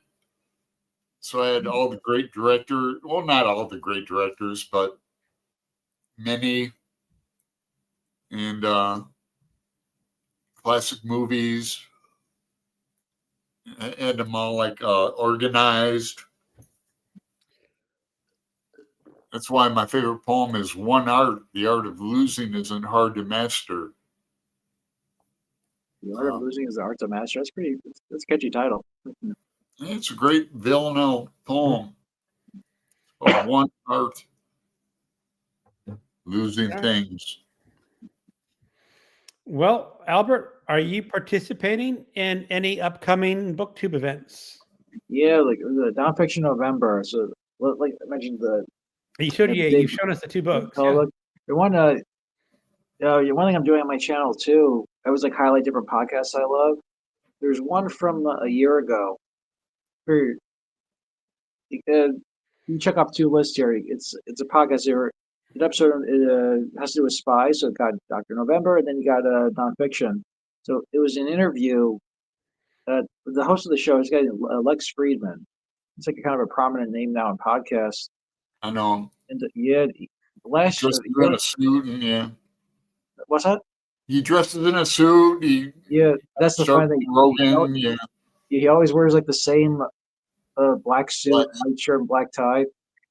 So I had all the great directors, well, not all the great directors, but many, and classic movies. I had them all like organized. That's why my favorite poem is One Art. The art of losing isn't hard to master. The Art of Losing is the Art to Master. That's a catchy title. It's a great Villanelle poem. Of one art, losing things. Well, Albert, are you participating in any upcoming BookTube events? Yeah, like the Nonfiction November. So, like I mentioned, You've shown us the two books. Oh, look, the one. One thing I'm doing on my channel too. I always like highlight different podcasts I love. There's one from a year ago. You check off two lists here. It's a podcast here. An episode has to do with spies. So it got Dr. November, and then you got nonfiction. So it was an interview. The host of the show is guy Lex Friedman. It's like a kind of a prominent name now in podcasts. I know. And last year, in a suit, and yeah. What's that? He dresses in a suit. That's the funny thing. Rogan, he always wears like the same black suit, white shirt, and black tie.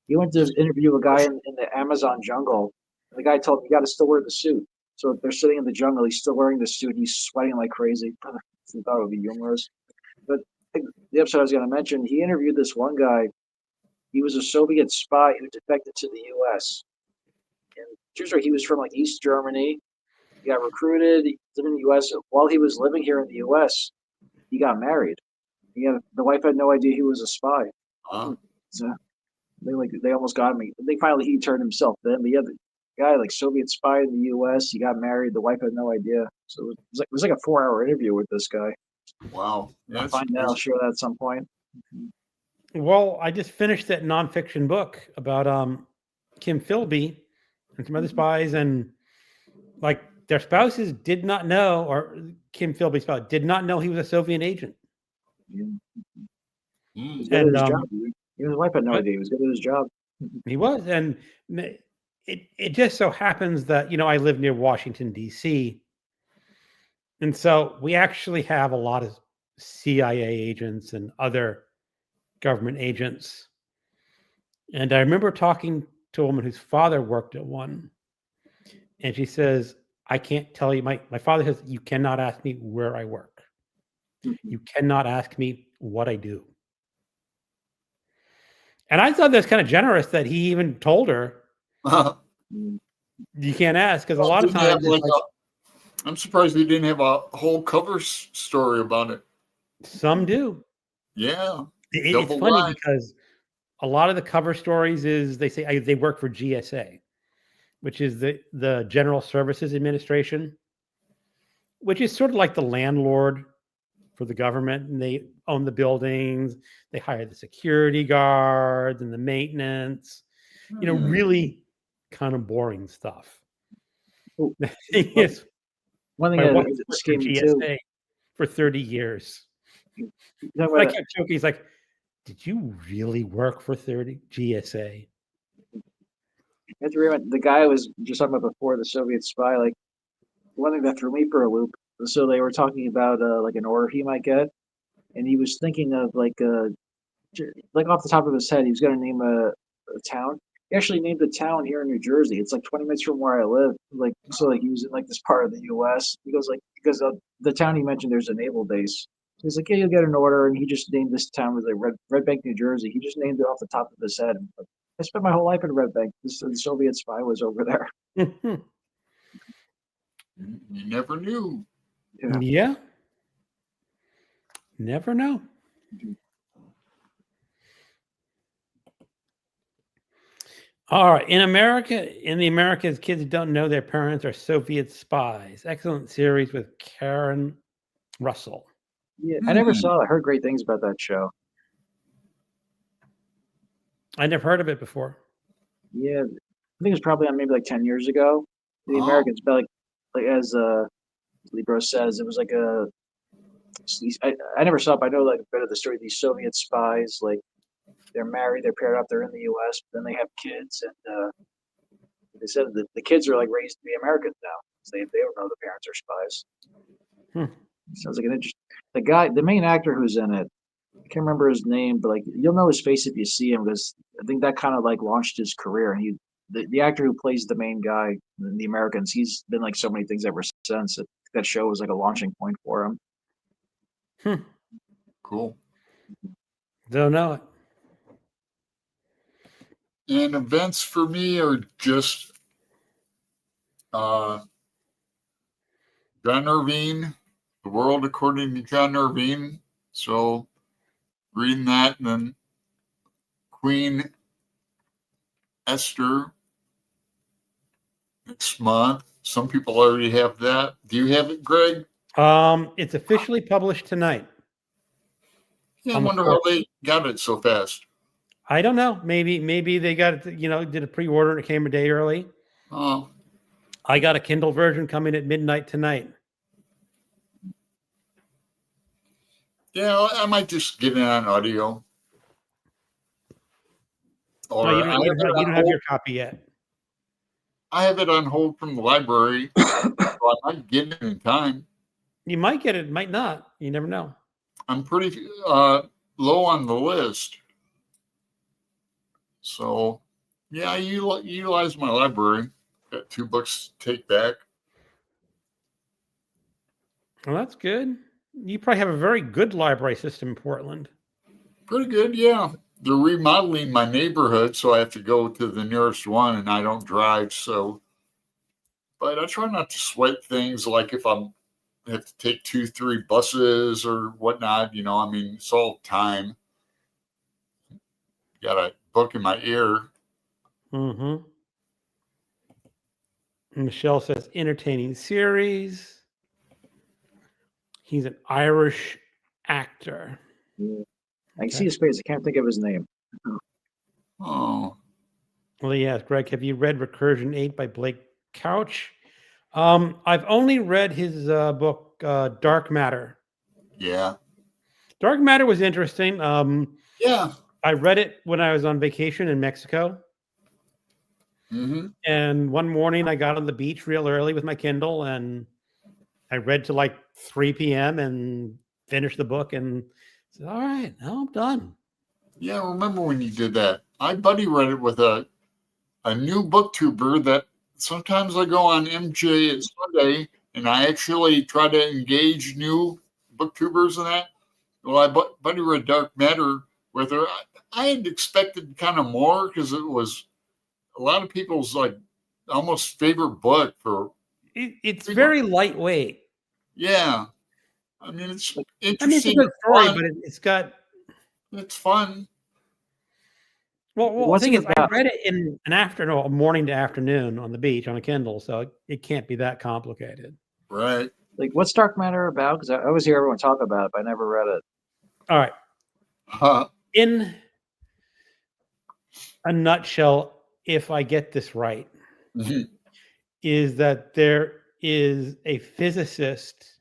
He went to interview a guy in the Amazon jungle. The guy told him, "You got to still wear the suit." So if they're sitting in the jungle, he's still wearing the suit. He's sweating like crazy. I thought it would be humorous. But the episode I was going to mention, he interviewed this one guy. He was a Soviet spy who defected to the U.S. And he was from like East Germany. He got recruited. He lived in the U.S. While he was living here in the U.S., he got married. The wife had no idea he was a spy. So they almost got him. Finally he turned himself in. But the guy, like Soviet spy in the U.S., he got married. The wife had no idea. So it was like a 4-hour interview with this guy. Wow. I'll find that. I'll share that at some point. Well, I just finished that nonfiction book about Kim Philby and some other spies, and like their spouses did not know, or Kim Philby's spouse did not know he was a Soviet agent. Yeah. He was Mm. good at And his job. Even his wife had no what? idea he was good at his job. He was, and it just so happens that I live near Washington D.C., and so we actually have a lot of CIA agents and other government agents. And I remember talking to a woman whose father worked at one, and she says, "I can't tell you." My father says, "You cannot ask me where I work. You cannot ask me what I do." And I thought that's kind of generous that he even told her, Well, "You can't ask," because a lot of didn't have times it's like I'm surprised they didn't have a whole cover story about it. some do. Yeah, It's double funny live. because a lot of the cover stories is they say they work for GSA, which is the General Services Administration, which is sort of like the landlord for the government, and they own the buildings, they hire the security guards and the maintenance, Hmm. really kind of boring stuff. Oh, The thing is, one thing my that wife worked just for came in too. GSA for 30 years. You talk And I about kept joking. He's like, "Did you really work for 30 GSA?" I have to remember the guy I was just talking about before, the Soviet spy. Like one thing that threw me for a loop. So they were talking about like an order he might get, and he was thinking of like off the top of his head, he was going to name a town. He actually named a town here in New Jersey. It's like 20 minutes from where I live. Like so, like he was in like this part of the U.S. He goes like because the town he mentioned, there's a naval base. So he's like, yeah, you'll get an order, and he just named this town was like Red Bank, New Jersey. He just named it off the top of his head. Like, I spent my whole life in Red Bank. The Soviet spy was over there. You never knew. Yeah. Yeah, never know. All right. In the Americas, kids don't know their parents are Soviet spies. Excellent series with Karen Russell. Yeah, I never Hmm. saw it. I heard great things about that show. I never heard of it before. Yeah, I think it was probably on maybe like 10 years ago. The Oh, Americans, but like as Libro says, it was like I never saw it, but I know like a bit of the story. These Soviet spies, like they're married, they're paired up, they're in the U.S., but then they have kids, and they said that the kids are like raised to be Americans now. So they don't know the parents are spies. Hmm. Sounds like an interesting. The main actor who's in it, I can't remember his name, but like you'll know his face if you see him because I think that kind of like launched his career. And the actor who plays the main guy in the Americans, he's been like so many things ever since. That show was like a launching point for him. Hmm. cool. Don't know it. And events for me are just John Irvine, The World According to John Irvine. So reading that, and then Queen Esther next month. Some people already have that. Do you have it, Greg? It's officially published tonight. Yeah, I On the wonder how 4th. they got it so fast. I don't know. Maybe they got it, did a pre-order and it came a day early. Oh, I got a Kindle version coming at midnight tonight. yeah, I might just get it on audio. No, Or you don't have your copy yet. I have it on hold from the library, so I might get it in time. You might get it, might not. You never know. I'm pretty low on the list. So, yeah, I utilize my library. Got 2 books to take back. Well, that's good. You probably have a very good library system in Portland. Pretty good, yeah. They're remodeling my neighborhood, so I have to go to the nearest one, and I don't drive. So, but I try not to sweat things like if I have to take 2, 3 buses or whatnot. I mean, it's all time. Got a book in my ear. Mm-hmm. Michelle says entertaining series. He's an Irish actor. Yeah. I can see his face. I can't think of his name. Oh, Well, yes, Greg, have you read Recursion 8 by Blake Couch? I've only read his book, Dark Matter. yeah. Dark Matter was interesting. Yeah. I read it when I was on vacation in Mexico. Mm-hmm. And one morning I got on the beach real early with my Kindle and I read to like 3 p.m. and finished the book and said, all right, now I'm done. Yeah, I remember when you did that. My buddy read it with a new booktuber that sometimes I go on MJ at Sunday and I actually try to engage new booktubers and that. Well, buddy read Dark Matter with her. I had expected kind of more because it was a lot of people's like almost favorite book for. It's very lightweight. Yeah, I mean it's interesting. I mean, it's a good story, but it's fun. Well, the What's thing it is, I about? read it in an afternoon, a morning to afternoon on the beach on a Kindle, so it can't be that complicated. Right. Like, what's Dark Matter about? Because I always hear everyone talk about it, but I never read it. All right. Huh. In a nutshell, if I get this right, Mhm. is that there is a physicist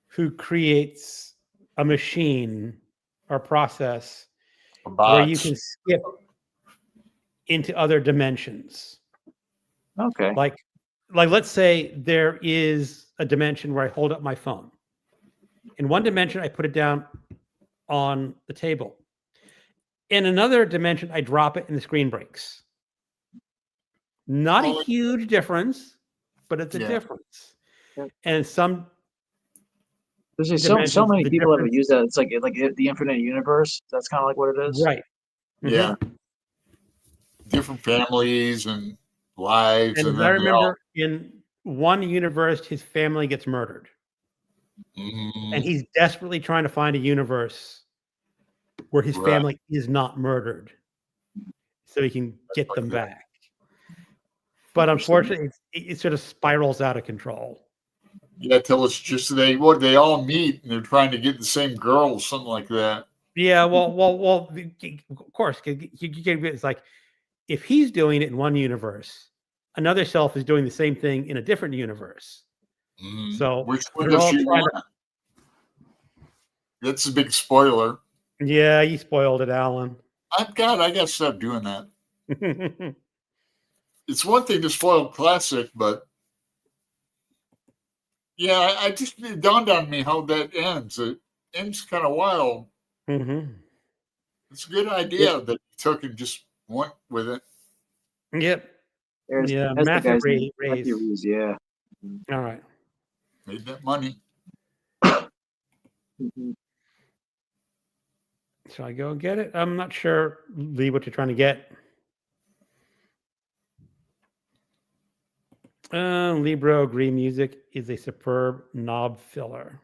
who creates a machine or process where you can skip into other dimensions. Okay. Like let's say there is a dimension where I hold up my phone. In one dimension, I put it down on the table. In another dimension, I drop it and the screen breaks. Not a huge difference, but it's a difference. Yeah. And some There's so dimensions, many the people that have difference- used that. It's like the infinite universe. That's kind of like what it is. right. Yeah. Different families and lives. And And as I then they all- remember, in one universe, his family gets murdered. And he's desperately trying to find a universe where his family is not murdered so he can get them back. But unfortunately, it sort of spirals out of control. Yeah, till it's just they all meet and they're trying to get the same girl, something like that. Yeah, well. Of course, it's like if he's doing it in one universe, another self is doing the same thing in a different universe. So which one they're does all she trying want? That's a big spoiler. Yeah, you spoiled it, Alan. I gotta stop doing that. It's one thing to spoil classic, but yeah, it dawned on me how that ends. It ends kind of wild. It's a good idea that you took and just went with it. Yep. That's massive the guy's raise. name. Matthew Reeves, yeah. All right. Made that money. Shall I go get it? I'm not sure, Lee, what you're trying to get. Libro agree music is a superb knob filler.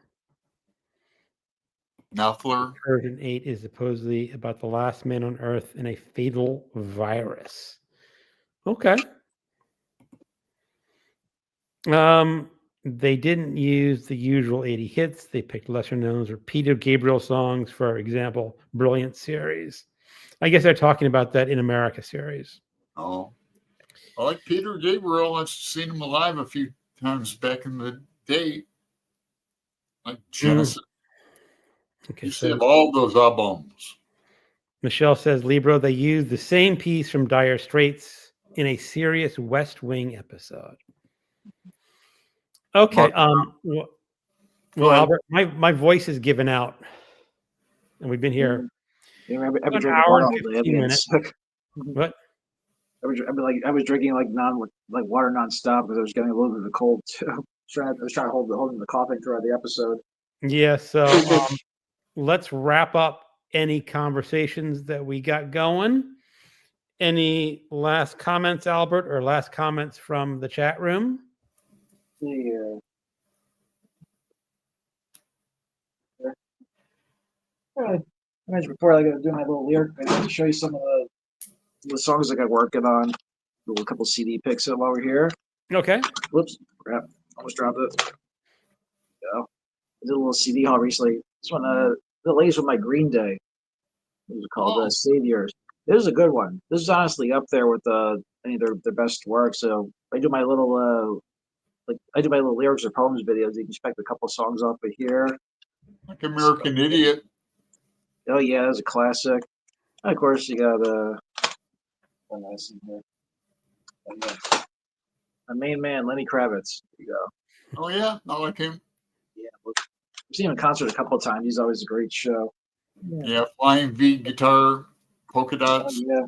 Knopfler. Version 8 is supposedly about the last man on Earth and a fatal virus. Okay. They didn't use the usual 80 hits. They picked lesser known or Peter Gabriel songs, for example, Brilliant series. I guess they're talking about that In America series. Oh, I like Peter Gabriel. I've seen him live a few times back in the day. Like Genesis. Okay, You have all those albums. Michelle says, Libro, they used the same piece from Dire Straits in a serious West Wing episode. Okay. Well, Albert, my voice is given out. And we've been here I've been an drinking hour water and all day. 15 minutes. What? I was drinking like water nonstop because I was getting a little bit of a cold too. I was trying to hold the coughing throughout the episode. Yeah, so let's wrap up any conversations that we got going. Any last comments, Albert, or last comments from the chat room? Yeah. I mentioned before, I got to do my little lyric. I got to show you some of the songs I got working on. Do a couple CD picks while we're here. Okay. Whoops, crap, almost dropped it. Go. I did a little CD haul recently. This one, the latest with my Green Day. It was called Saviors. This is a good one. This is honestly up there with any of their best work. So I do my little lyrics or poems videos. You can expect a couple songs off of here. Like American Idiot. Oh yeah, that was a classic. And of course, you got what else in here? And, the main man, Lenny Kravitz. There you go. Oh yeah, I like him. Yeah, I've seen him in concert a couple of times. He's always a great show. Yeah, flying V guitar, polka Oh, dots. yeah.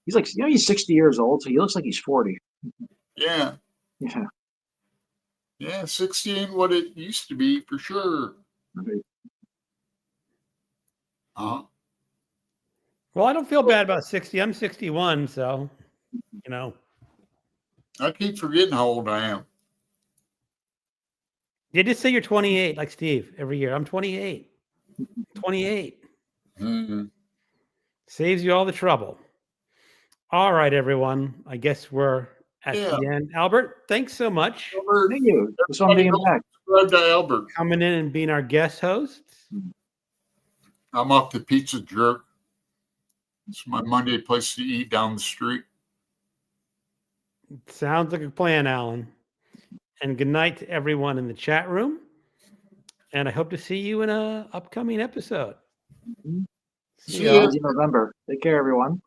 He's like, he's 60 years old, so he looks like he's 40. Yeah, Yeah. yeah, 60 ain't what it used to be for sure. Right. Uh-huh. Well, I don't feel bad about 60. I'm 61, so I keep forgetting how old I am. You just say you're 28, like Steve, every year. I'm 28. 28. Mm-hmm. Saves you all the trouble. All right, everyone. I guess we're at the end. Albert, thanks so much. Albert, Thank you. It's fun being back. subscribe to Albert. Coming in and being our guest hosts. I'm off to Pizza Jerk. It's my Monday place to eat down the street. Sounds like a plan, Alan. And good night to everyone in the chat room. And I hope to see you in an upcoming episode. Mm-hmm. See ya. In November. Take care, everyone.